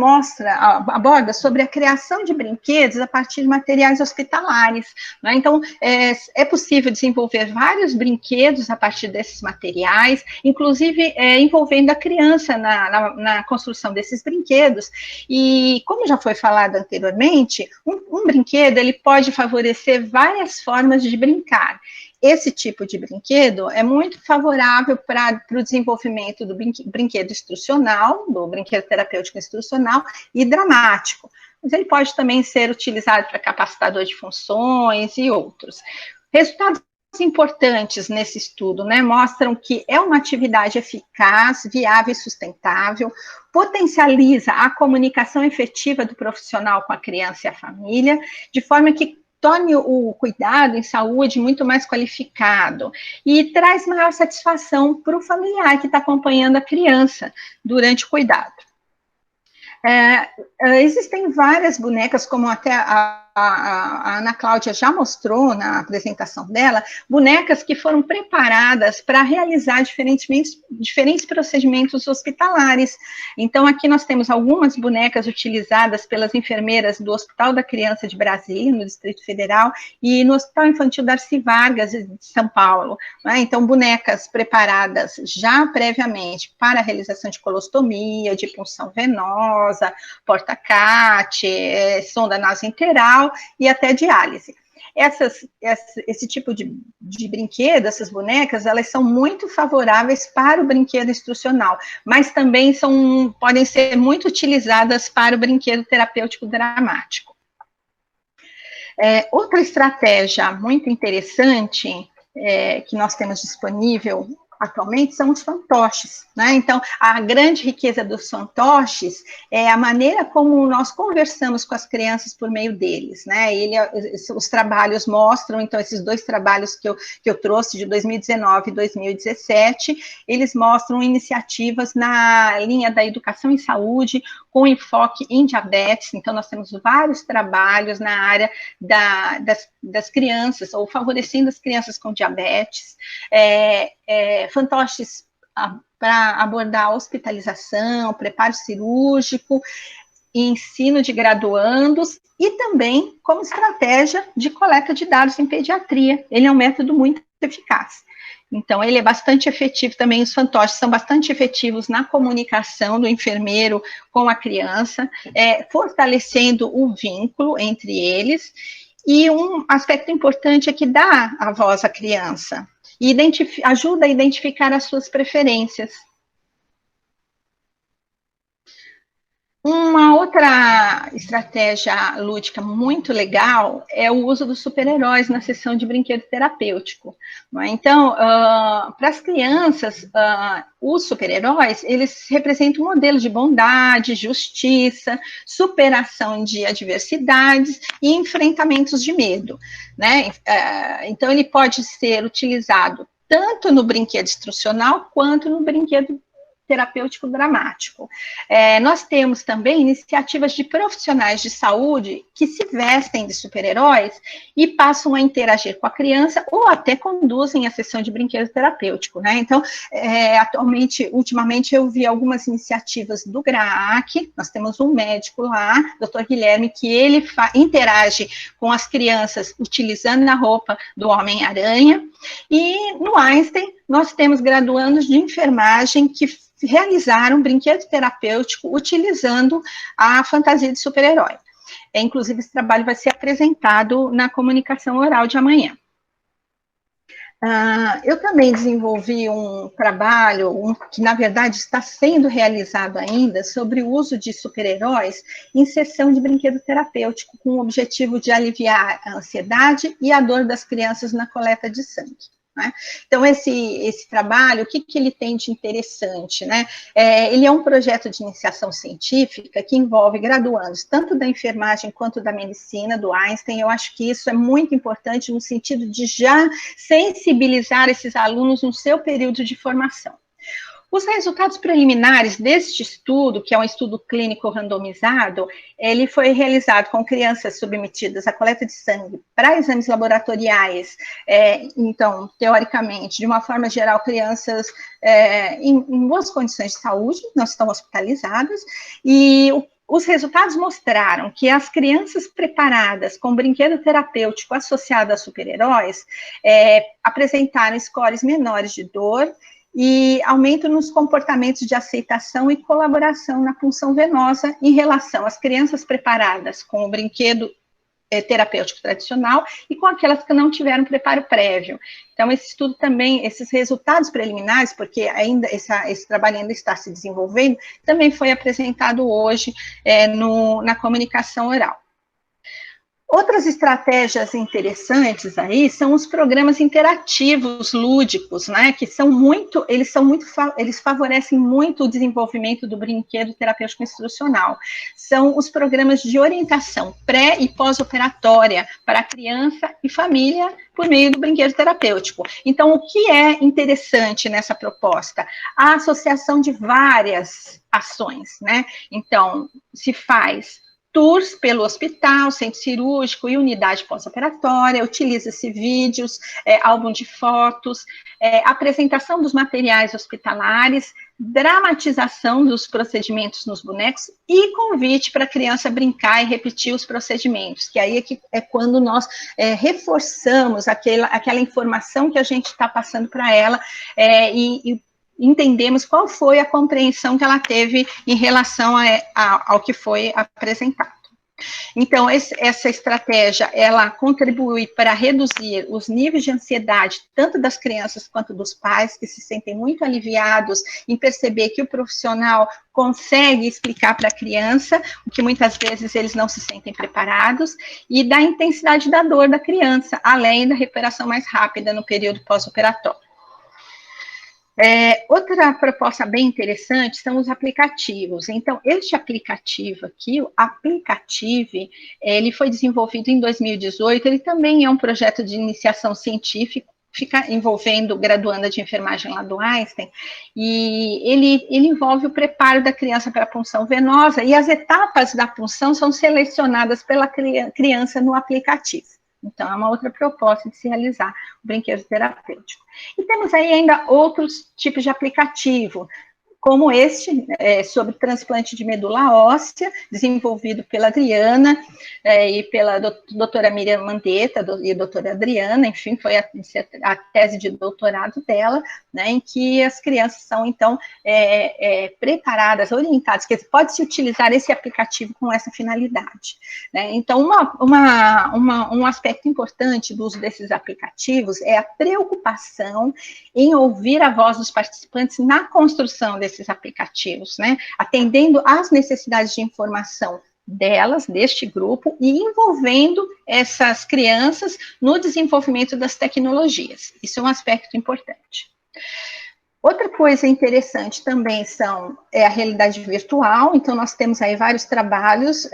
aborda sobre a criação de brinquedos a partir de materiais hospitalares. Né? Então, é possível desenvolver vários brinquedos a partir desses materiais, inclusive envolvendo a criança na construção desses brinquedos. E, como já foi falado anteriormente, um brinquedo ele pode favorecer várias formas de brincar. Esse tipo de brinquedo é muito favorável para o desenvolvimento do brinquedo instrucional, do brinquedo terapêutico instrucional e dramático. Mas ele pode também ser utilizado para capacitador de funções e outros. Resultados importantes nesse estudo, né, mostram que é uma atividade eficaz, viável e sustentável, potencializa a comunicação efetiva do profissional com a criança e a família, de forma que torne o cuidado em saúde muito mais qualificado e traz maior satisfação para o familiar que está acompanhando a criança durante o cuidado. Existem várias bonecas, como até a Ana Cláudia já mostrou na apresentação dela, bonecas que foram preparadas para realizar diferentes procedimentos hospitalares. Então, aqui nós temos algumas bonecas utilizadas pelas enfermeiras do Hospital da Criança de Brasília, no Distrito Federal, e no Hospital Infantil Darcy Vargas, de São Paulo. Né? Então, bonecas preparadas já previamente para a realização de colostomia, de punção venosa, porta-CAT, sonda nasointeral e até diálise. Esse tipo de brinquedo, essas bonecas, elas são muito favoráveis para o brinquedo instrucional, mas também podem ser muito utilizadas para o brinquedo terapêutico dramático. Outra estratégia muito interessante que nós temos disponível atualmente são os fantoches, né? Então, a grande riqueza dos fantoches é a maneira como nós conversamos com as crianças por meio deles, né? Os trabalhos mostram, então, esses 2 trabalhos que eu trouxe, de 2019 e 2017, eles mostram iniciativas na linha da educação em saúde, com enfoque em diabetes. Então, nós temos vários trabalhos na área das crianças, ou favorecendo as crianças com diabetes, fantoches para abordar a hospitalização, preparo cirúrgico, ensino de graduandos e também como estratégia de coleta de dados em pediatria. Ele é um método muito eficaz. Então, ele é bastante efetivo também, os fantoches são bastante efetivos na comunicação do enfermeiro com a criança, fortalecendo o vínculo entre eles. E um aspecto importante é que dá a voz à criança e ajuda a identificar as suas preferências. Uma outra estratégia lúdica muito legal é o uso dos super-heróis na sessão de brinquedo terapêutico. Então, para as crianças, os super-heróis, eles representam um modelo de bondade, justiça, superação de adversidades e enfrentamentos de medo, né? Então, ele pode ser utilizado tanto no brinquedo instrucional quanto no brinquedo terapêutico dramático. Nós temos também iniciativas de profissionais de saúde que se vestem de super-heróis e passam a interagir com a criança ou até conduzem a sessão de brinquedo terapêutico, né? Então, ultimamente eu vi algumas iniciativas do GRAAC, nós temos um médico lá, Dr. Guilherme, que ele interage com as crianças utilizando a roupa do Homem-Aranha, e no Einstein nós temos graduandos de enfermagem que realizaram brinquedo terapêutico utilizando a fantasia de super-herói. Inclusive, esse trabalho vai ser apresentado na comunicação oral de amanhã. Eu também desenvolvi um trabalho, que na verdade está sendo realizado ainda, sobre o uso de super-heróis em sessão de brinquedo terapêutico, com o objetivo de aliviar a ansiedade e a dor das crianças na coleta de sangue. Né? Então, esse trabalho, o que ele tem de interessante? Né? Ele é um projeto de iniciação científica que envolve graduandos, tanto da enfermagem quanto da medicina, do Einstein. Eu acho que isso é muito importante no sentido de já sensibilizar esses alunos no seu período de formação. Os resultados preliminares deste estudo, que é um estudo clínico randomizado, ele foi realizado com crianças submetidas à coleta de sangue para exames laboratoriais, então, teoricamente, de uma forma geral, crianças em boas condições de saúde, não estão hospitalizadas, e os resultados mostraram que as crianças preparadas com brinquedo terapêutico associado a super-heróis apresentaram scores menores de dor, e aumento nos comportamentos de aceitação e colaboração na punção venosa em relação às crianças preparadas com o brinquedo terapêutico tradicional e com aquelas que não tiveram preparo prévio. Então, esse estudo também, esses resultados preliminares, porque ainda esse trabalho ainda está se desenvolvendo, também foi apresentado hoje na comunicação oral. Outras estratégias interessantes aí são os programas interativos lúdicos, né, que eles favorecem muito o desenvolvimento do brinquedo terapêutico instrucional. São os programas de orientação pré e pós-operatória para criança e família por meio do brinquedo terapêutico. Então, o que é interessante nessa proposta? A associação de várias ações, né? Então, se faz tours pelo hospital, centro cirúrgico e unidade pós-operatória, utiliza-se vídeos, álbum de fotos, apresentação dos materiais hospitalares, dramatização dos procedimentos nos bonecos e convite para a criança brincar e repetir os procedimentos, que aí é quando nós reforçamos aquela informação que a gente está passando para ela e entendemos qual foi a compreensão que ela teve em relação ao que foi apresentado. Então, essa estratégia, ela contribui para reduzir os níveis de ansiedade, tanto das crianças quanto dos pais, que se sentem muito aliviados em perceber que o profissional consegue explicar para a criança, o que muitas vezes eles não se sentem preparados, e da intensidade da dor da criança, além da recuperação mais rápida no período pós-operatório. Outra proposta bem interessante são os aplicativos. Então, este aplicativo aqui, o Aplicative, ele foi desenvolvido em 2018, ele também é um projeto de iniciação científica, envolvendo graduanda de enfermagem lá do Einstein, e ele envolve o preparo da criança para a punção venosa, e as etapas da punção são selecionadas pela criança no aplicativo. Então, é uma outra proposta de se realizar o brinquedo terapêutico. E temos aí ainda outros tipos de aplicativo, como este, sobre transplante de medula óssea, desenvolvido pela Adriana e pela doutora Miriam Mandetta e a doutora Adriana, enfim, foi a tese de doutorado dela, né, em que as crianças são, então, preparadas, orientadas, quer dizer, pode-se utilizar esse aplicativo com essa finalidade, né? Então, um aspecto importante do uso desses aplicativos é a preocupação em ouvir a voz dos participantes na construção desses aplicativos, né, atendendo às necessidades de informação delas, deste grupo, e envolvendo essas crianças no desenvolvimento das tecnologias. Isso é um aspecto importante. Outra coisa interessante também é a realidade virtual. Então, nós temos aí vários trabalhos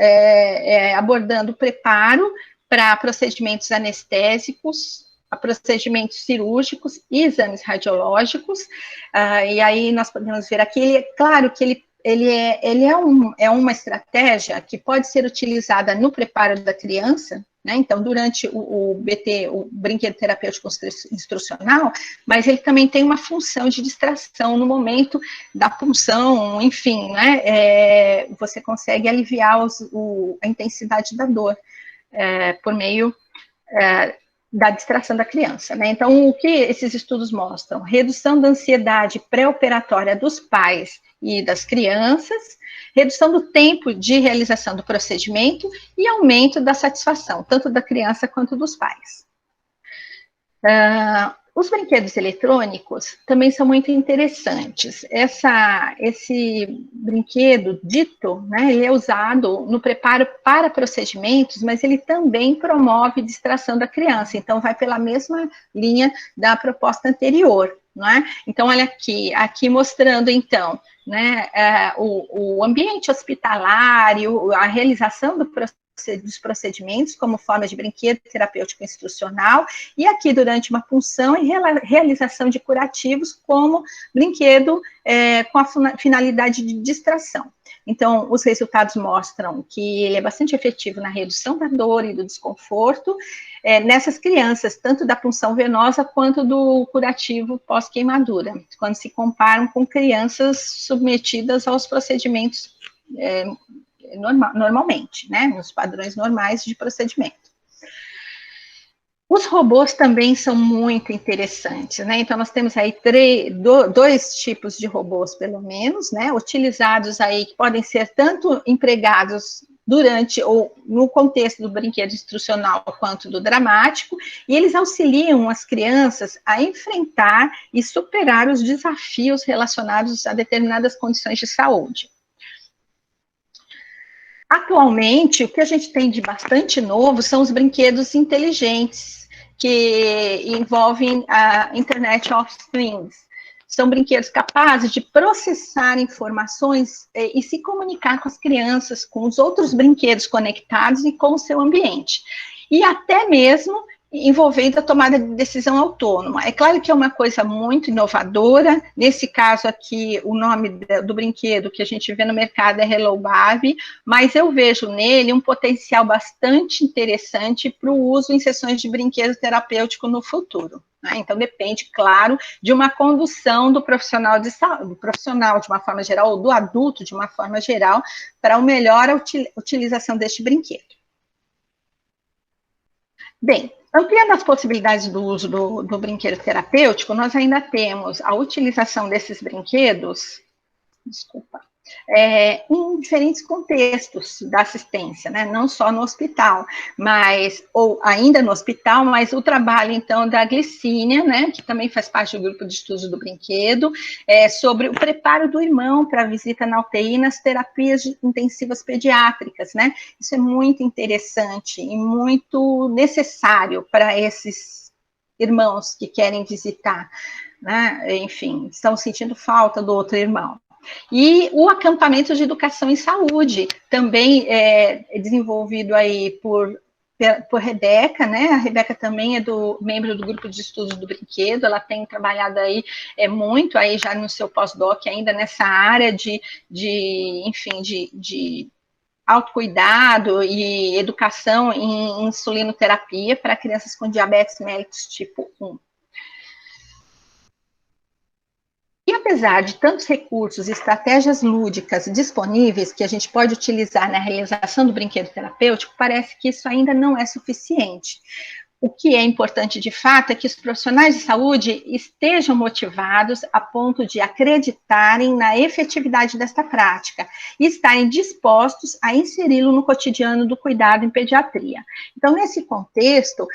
abordando o preparo para procedimentos anestésicos, a procedimentos cirúrgicos e exames radiológicos, e aí nós podemos ver aqui, claro que ele é uma estratégia que pode ser utilizada no preparo da criança, né? Então, durante o BT, o brinquedo terapêutico instrucional, mas ele também tem uma função de distração no momento da punção, enfim, né? Você consegue aliviar a intensidade da dor por meio da distração da criança, né? Então, o que esses estudos mostram? Redução da ansiedade pré-operatória dos pais e das crianças, redução do tempo de realização do procedimento e aumento da satisfação, tanto da criança quanto dos pais. Os brinquedos eletrônicos também são muito interessantes. Esse brinquedo dito, né, ele é usado no preparo para procedimentos, mas ele também promove distração da criança. Então, vai pela mesma linha da proposta anterior, não é? Então, olha aqui mostrando, então, né, o ambiente hospitalário, a realização dos procedimentos como forma de brinquedo terapêutico institucional, e aqui durante uma punção e realização de curativos como brinquedo com a finalidade de distração. Então, os resultados mostram que ele é bastante efetivo na redução da dor e do desconforto nessas crianças, tanto da punção venosa quanto do curativo pós-queimadura, quando se comparam com crianças submetidas aos procedimentos normalmente, né, nos padrões normais de procedimento. Os robôs também são muito interessantes, né, então nós temos aí dois tipos de robôs, pelo menos, né, utilizados aí, que podem ser tanto empregados durante ou no contexto do brinquedo instrucional quanto do dramático, e eles auxiliam as crianças a enfrentar e superar os desafios relacionados a determinadas condições de saúde. Atualmente, o que a gente tem de bastante novo são os brinquedos inteligentes, que envolvem a Internet of Things. São brinquedos capazes de processar informações e se comunicar com as crianças, com os outros brinquedos conectados e com o seu ambiente. E até mesmo envolvendo a tomada de decisão autônoma. É claro que é uma coisa muito inovadora. Nesse caso aqui, o nome do brinquedo que a gente vê no mercado é Hello Barbie, mas eu vejo nele um potencial bastante interessante para o uso em sessões de brinquedo terapêutico no futuro. Né? Então, depende, claro, de uma condução do profissional de saúde, do profissional de uma forma geral, ou do adulto de uma forma geral, para uma melhor utilização deste brinquedo. Bem, ampliando as possibilidades do uso do brinquedo terapêutico, nós ainda temos a utilização desses brinquedos, em diferentes contextos da assistência, né? Não só no hospital, ou ainda no hospital, mas o trabalho, então, da Glicínia, né, que também faz parte do grupo de estudos do brinquedo, sobre o preparo do irmão para a visita na UTI nas terapias intensivas pediátricas, né? Isso é muito interessante e muito necessário para esses irmãos que querem visitar, né? Enfim, estão sentindo falta do outro irmão. E o acampamento de educação em saúde, também é desenvolvido aí por Rebeca, né? A Rebeca também é membro do grupo de estudos do brinquedo, ela tem trabalhado aí muito aí já no seu pós-doc, ainda nessa área de autocuidado e educação em insulinoterapia para crianças com diabetes mellitus tipo 1. E apesar de tantos recursos e estratégias lúdicas disponíveis que a gente pode utilizar na realização do brinquedo terapêutico, parece que isso ainda não é suficiente. O que é importante de fato é que os profissionais de saúde estejam motivados a ponto de acreditarem na efetividade desta prática e estarem dispostos a inseri-lo no cotidiano do cuidado em pediatria. Então, nesse contexto,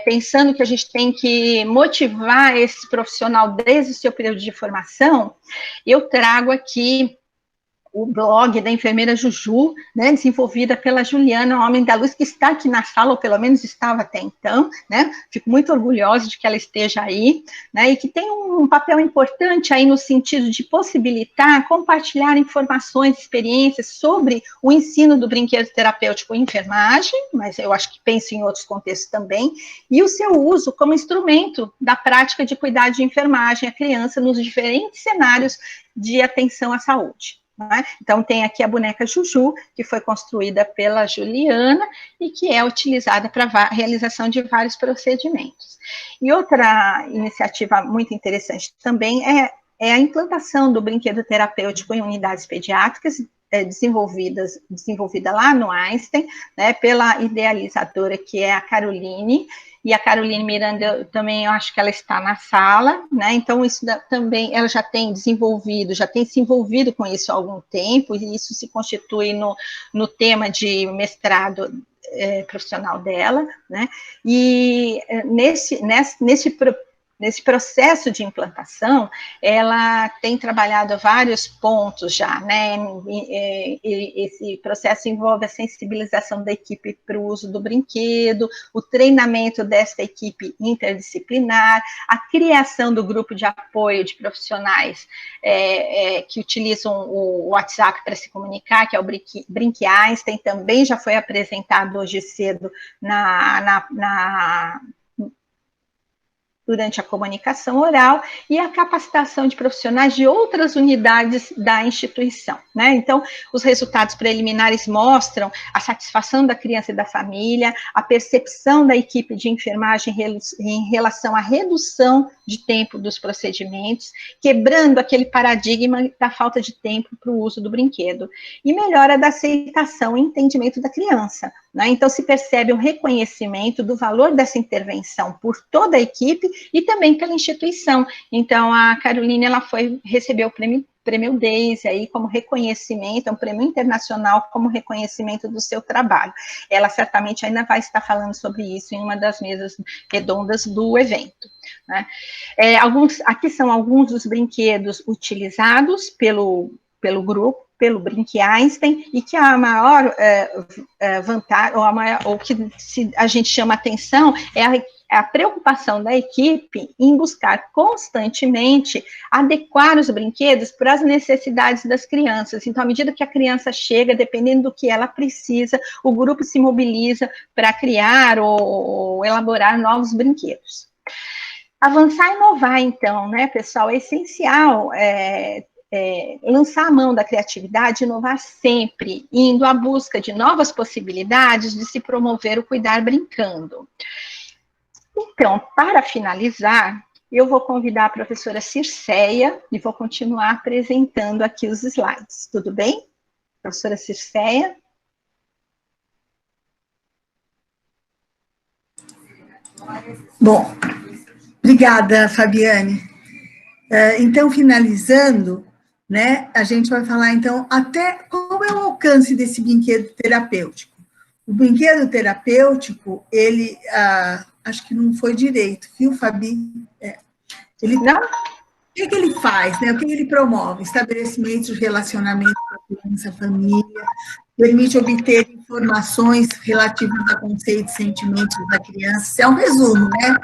pensando que a gente tem que motivar esse profissional desde o seu período de formação, eu trago aqui o blog da enfermeira Juju, né, desenvolvida pela Juliana Homem da Luz, que está aqui na sala, ou pelo menos estava até então, né, fico muito orgulhosa de que ela esteja aí, né, e que tem um papel importante aí no sentido de possibilitar, compartilhar informações, experiências sobre o ensino do brinquedo terapêutico em enfermagem, mas eu acho que penso em outros contextos também, e o seu uso como instrumento da prática de cuidado de enfermagem à criança nos diferentes cenários de atenção à saúde. Então, tem aqui a boneca Juju, que foi construída pela Juliana e que é utilizada para a realização de vários procedimentos. E outra iniciativa muito interessante também é a implantação do brinquedo terapêutico em unidades pediátricas, desenvolvida lá no Einstein, né, pela idealizadora, que é a Caroline, e a Caroline Miranda também, eu acho que ela está na sala, né, então isso também, ela já tem se envolvido com isso há algum tempo, e isso se constitui no tema de mestrado profissional dela, né, e nesse processo de implantação, ela tem trabalhado vários pontos já, né? Esse processo envolve a sensibilização da equipe para o uso do brinquedo, o treinamento dessa equipe interdisciplinar, a criação do grupo de apoio de profissionais que utilizam o WhatsApp para se comunicar, que é o Brinque Einstein, também já foi apresentado hoje cedo durante a comunicação oral, e a capacitação de profissionais de outras unidades da instituição, né? Então, os resultados preliminares mostram a satisfação da criança e da família, a percepção da equipe de enfermagem em relação à redução de tempo dos procedimentos, quebrando aquele paradigma da falta de tempo para o uso do brinquedo, e melhora da aceitação e entendimento da criança, né? Então, se percebe um reconhecimento do valor dessa intervenção por toda a equipe e também pela instituição. Então, a Caroline, ela recebeu o prêmio Daisy aí como reconhecimento, é um prêmio internacional como reconhecimento do seu trabalho. Ela certamente ainda vai estar falando sobre isso em uma das mesas redondas do evento, né? Aqui são alguns dos brinquedos utilizados pelo grupo, pelo Brinque Einstein, e que a maior vantagem, ou que a gente chama atenção, é a preocupação da equipe em buscar constantemente adequar os brinquedos para as necessidades das crianças. Então, à medida que a criança chega, dependendo do que ela precisa, o grupo se mobiliza para criar ou elaborar novos brinquedos. Avançar e inovar, então, né, pessoal, é essencial lançar a mão da criatividade, inovar sempre, indo à busca de novas possibilidades de se promover o cuidar brincando. Então, para finalizar, eu vou convidar a professora Circeia e vou continuar apresentando aqui os slides. Tudo bem? Professora Circeia? Bom, obrigada, Fabiane. Então, finalizando, né, a gente vai falar, então, até qual é o alcance desse brinquedo terapêutico. O brinquedo terapêutico, ele, acho que não foi direito, viu, Fabi? Não? O que ele faz, né? O que ele promove? Estabelecimentos de relacionamento com a criança, a família, permite obter informações relativas a conceitos e sentimentos da criança. Isso é um resumo, né?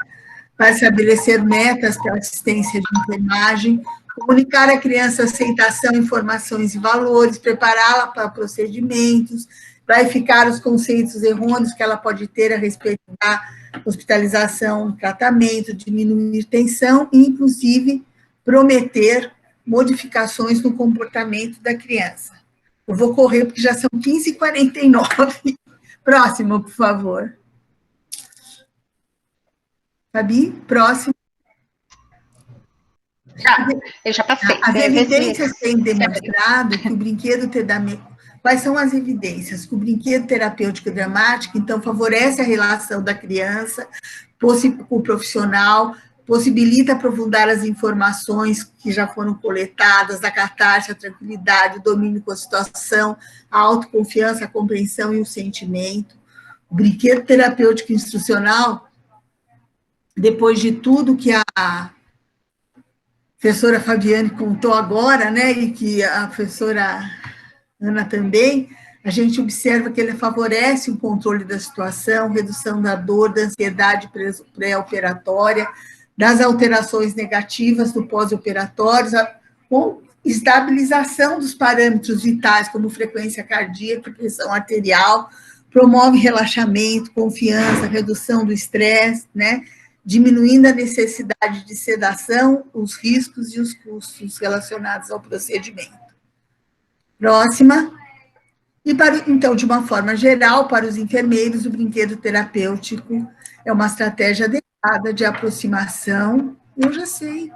para estabelecer metas para assistência de enfermagem, comunicar à criança aceitação, informações e valores, prepará-la para procedimentos, clarificar os conceitos errôneos que ela pode ter a respeito da hospitalização, tratamento, diminuir tensão e, inclusive, prometer modificações no comportamento da criança. Eu vou correr porque já são 15h49. Próximo, por favor. Fabi, próximo. Eu já passei. As evidências têm demonstrado que o brinquedo terapêutico... Quais são as evidências? Que o brinquedo terapêutico dramático, então, favorece a relação da criança com o profissional, possibilita aprofundar as informações que já foram coletadas, a catarse, a tranquilidade, o domínio com a situação, a autoconfiança, a compreensão e o sentimento. O brinquedo terapêutico instrucional, depois de tudo que a professora Fabiane contou agora, né, e que a professora Ana também, a gente observa que ele favorece o controle da situação, redução da dor, da ansiedade pré-operatória, das alterações negativas do pós-operatório, com estabilização dos parâmetros vitais, como frequência cardíaca, pressão arterial, promove relaxamento, confiança, redução do estresse, né, diminuindo a necessidade de sedação, os riscos e os custos relacionados ao procedimento. Próxima. E, então, de uma forma geral, para os enfermeiros, o brinquedo terapêutico é uma estratégia adequada de aproximação, eu já sei,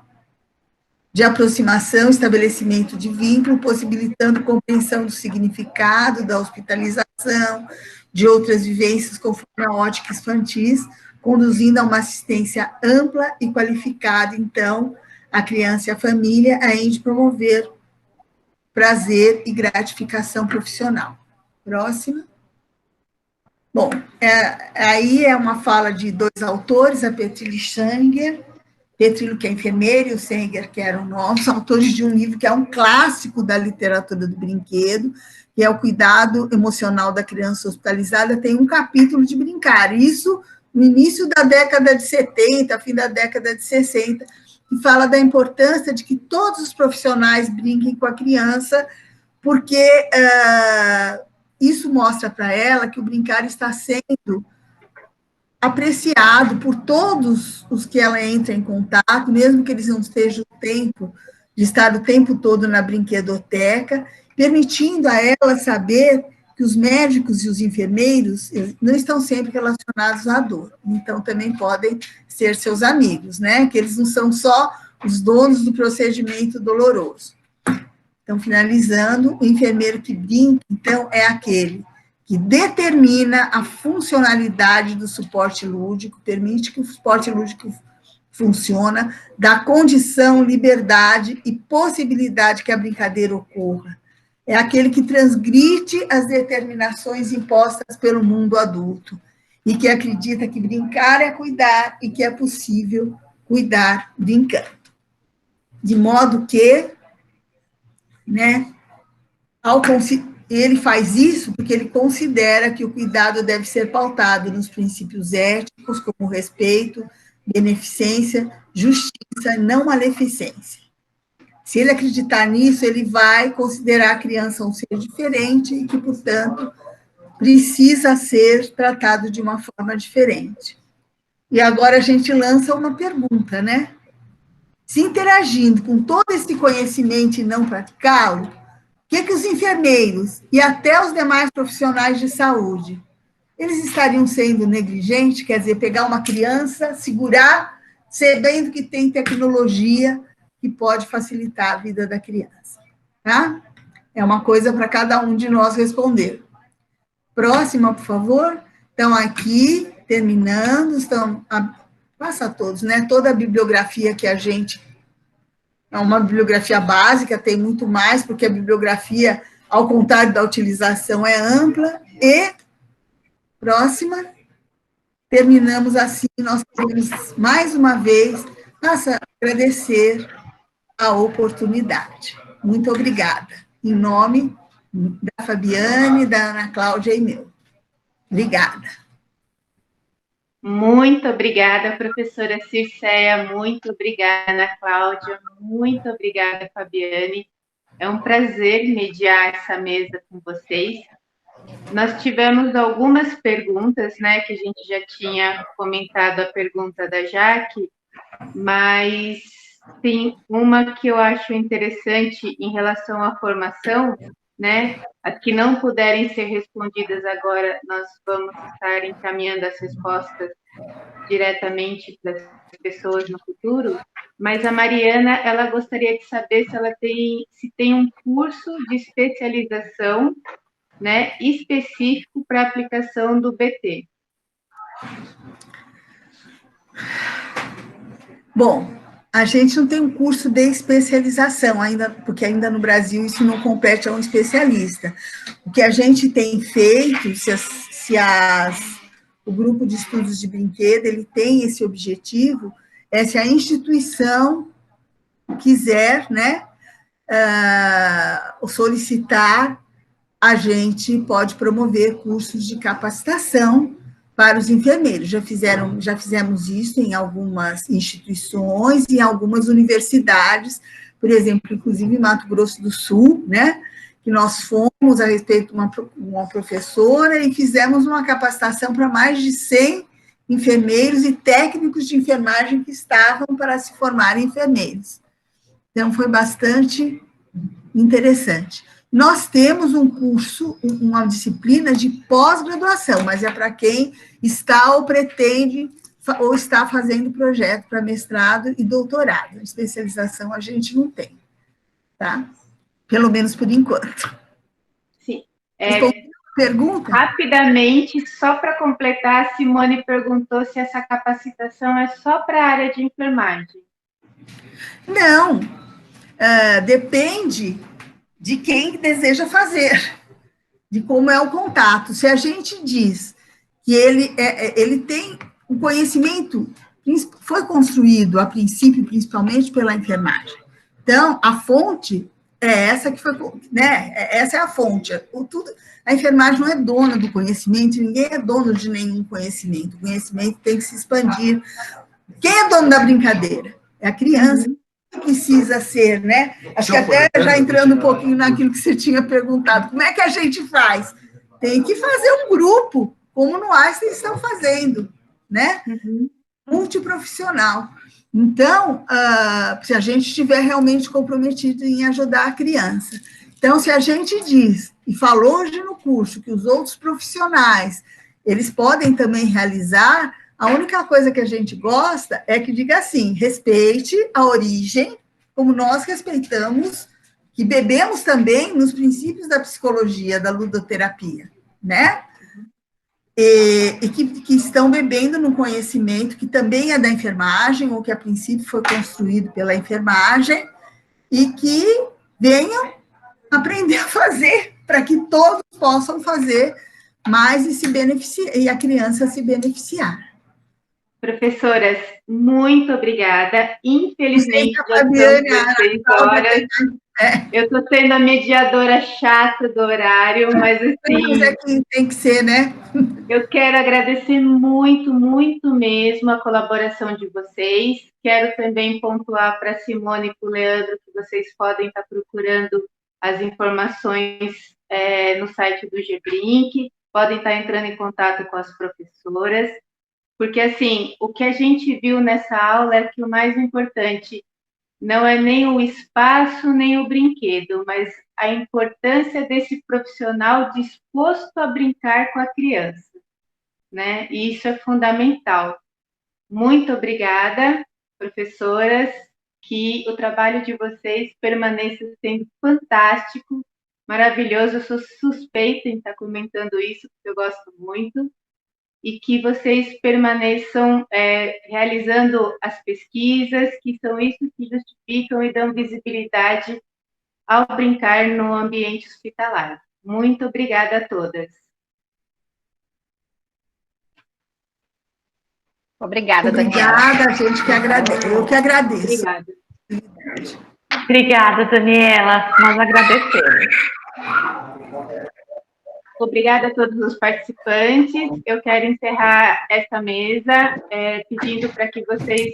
de aproximação, estabelecimento de vínculo, possibilitando compreensão do significado da hospitalização, de outras vivências conforme a ótica infantil, conduzindo a uma assistência ampla e qualificada, então, a criança e a família, além de promover prazer e gratificação profissional. Próxima. Bom, aí é uma fala de dois autores, a Petrillo Sanger, Petrillo, que é enfermeiro, e o Sanger, que eram nossos, autores de um livro que é um clássico da literatura do brinquedo, que é o cuidado emocional da criança hospitalizada, tem um capítulo de brincar, isso no início da década de 70, fim da década de 60, que fala da importância de que todos os profissionais brinquem com a criança, porque isso mostra para ela que o brincar está sendo apreciado por todos os que ela entra em contato, mesmo que eles não estejam o tempo de estar o tempo todo na brinquedoteca, permitindo a ela saber que os médicos e os enfermeiros não estão sempre relacionados à dor, então também podem ser seus amigos, né? Que eles não são só os donos do procedimento doloroso. Então, finalizando, o enfermeiro que brinca, então, é aquele que determina a funcionalidade do suporte lúdico, permite que o suporte lúdico funcione, dá condição, liberdade e possibilidade que a brincadeira ocorra. É aquele que transgride as determinações impostas pelo mundo adulto e que acredita que brincar é cuidar e que é possível cuidar brincando. De modo que, né, ele faz isso porque ele considera que o cuidado deve ser pautado nos princípios éticos, como respeito, beneficência, justiça, não maleficência. Se ele acreditar nisso, ele vai considerar a criança um ser diferente e que, portanto, precisa ser tratado de uma forma diferente. E agora a gente lança uma pergunta, né? Se interagindo com todo esse conhecimento e não praticá-lo, o que os enfermeiros e até os demais profissionais de saúde, eles estariam sendo negligentes, quer dizer, pegar uma criança, segurar, sabendo que tem tecnologia que pode facilitar a vida da criança, tá? É uma coisa para cada um de nós responder. Próxima, por favor. Então, aqui, terminando, passa a todos, né? Toda a bibliografia que a gente... É uma bibliografia básica, tem muito mais, porque a bibliografia, ao contrário da utilização, é ampla. E, próxima, terminamos assim, nós queremos, mais uma vez, agradecer a oportunidade. Muito obrigada. Em nome da Fabiane, da Ana Cláudia e meu. Obrigada. Muito obrigada, professora Circeia, muito obrigada, Ana Cláudia, muito obrigada, Fabiane. É um prazer mediar essa mesa com vocês. Nós tivemos algumas perguntas, né, que a gente já tinha comentado a pergunta da Jaque, mas tem uma que eu acho interessante em relação à formação, né? As que não puderem ser respondidas agora, nós vamos estar encaminhando as respostas diretamente para as pessoas no futuro. Mas a Mariana, ela gostaria de saber se tem um curso de especialização, né, específico para aplicação do BT. Bom, a gente não tem um curso de especialização ainda, porque ainda no Brasil isso não compete a um especialista. O que a gente tem feito, o grupo de estudos de brinquedo, ele tem esse objetivo, é se a instituição quiser, né, solicitar, a gente pode promover cursos de capacitação para os enfermeiros. Já fizemos isso em algumas instituições, em algumas universidades, por exemplo, inclusive em Mato Grosso do Sul, né, que nós fomos a respeito de uma professora e fizemos uma capacitação para mais de 100 enfermeiros e técnicos de enfermagem que estavam para se formarem enfermeiros. Então, foi bastante interessante. Nós temos um curso, uma disciplina de pós-graduação, mas é para quem está ou pretende ou está fazendo projeto para mestrado e doutorado. Especialização a gente não tem, tá? Pelo menos por enquanto. Sim. Pergunta? Rapidamente, só para completar, a Simone perguntou se essa capacitação é só para a área de enfermagem. Não, depende de quem deseja fazer, de como é o contato. Se a gente diz que ele tem um conhecimento, foi construído a princípio, principalmente pela enfermagem. Então, a fonte é essa que foi, né? Essa é a fonte. A enfermagem não é dona do conhecimento, ninguém é dono de nenhum conhecimento. O conhecimento tem que se expandir. Quem é dono da brincadeira? É a criança. Precisa ser, né? Acho que até já entrando um pouquinho naquilo que você tinha perguntado, como é que a gente faz? Tem que fazer um grupo, como no Einstein estão fazendo, né? Multiprofissional. Então, se a gente estiver realmente comprometido em ajudar a criança. Então, se a gente diz, e falou hoje no curso, que os outros profissionais, eles podem também realizar, a única coisa que a gente gosta é que diga assim, respeite a origem, como nós respeitamos, que bebemos também nos princípios da psicologia, da ludoterapia, né? E que estão bebendo no conhecimento que também é da enfermagem, ou que a princípio foi construído pela enfermagem, e que venham aprender a fazer, para que todos possam fazer mais e se beneficiar, e a criança se beneficiar. Professoras, muito obrigada. Infelizmente, já são 16 horas. Eu estou sendo a mediadora chata do horário, mas assim... Mas é que tem que ser, né? Eu quero agradecer muito, muito mesmo a colaboração de vocês. Quero também pontuar para a Simone e para o Leandro que vocês podem estar procurando as informações no site do GBRINC, podem estar entrando em contato com as professoras, porque, assim, o que a gente viu nessa aula é que o mais importante não é nem o espaço, nem o brinquedo, mas a importância desse profissional disposto a brincar com a criança, né? E isso é fundamental. Muito obrigada, professoras, que o trabalho de vocês permaneça sendo fantástico, maravilhoso. Eu sou suspeita em estar comentando isso, porque eu gosto muito. E que vocês permaneçam realizando as pesquisas, que são isso que justificam e dão visibilidade ao brincar no ambiente hospitalar. Muito obrigada a todas. Obrigada, Daniela. Obrigada, a gente que agradece. Eu que agradeço. Obrigada. Obrigada, Daniela. Nós agradecemos. Obrigada a todos os participantes. Eu quero encerrar essa mesa pedindo para que vocês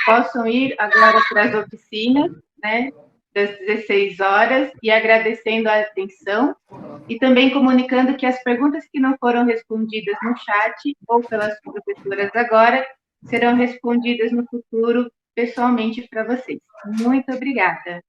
possam ir agora para as oficinas, né, das 16 horas, e agradecendo a atenção, e também comunicando que as perguntas que não foram respondidas no chat ou pelas professoras agora serão respondidas no futuro pessoalmente para vocês. Muito obrigada.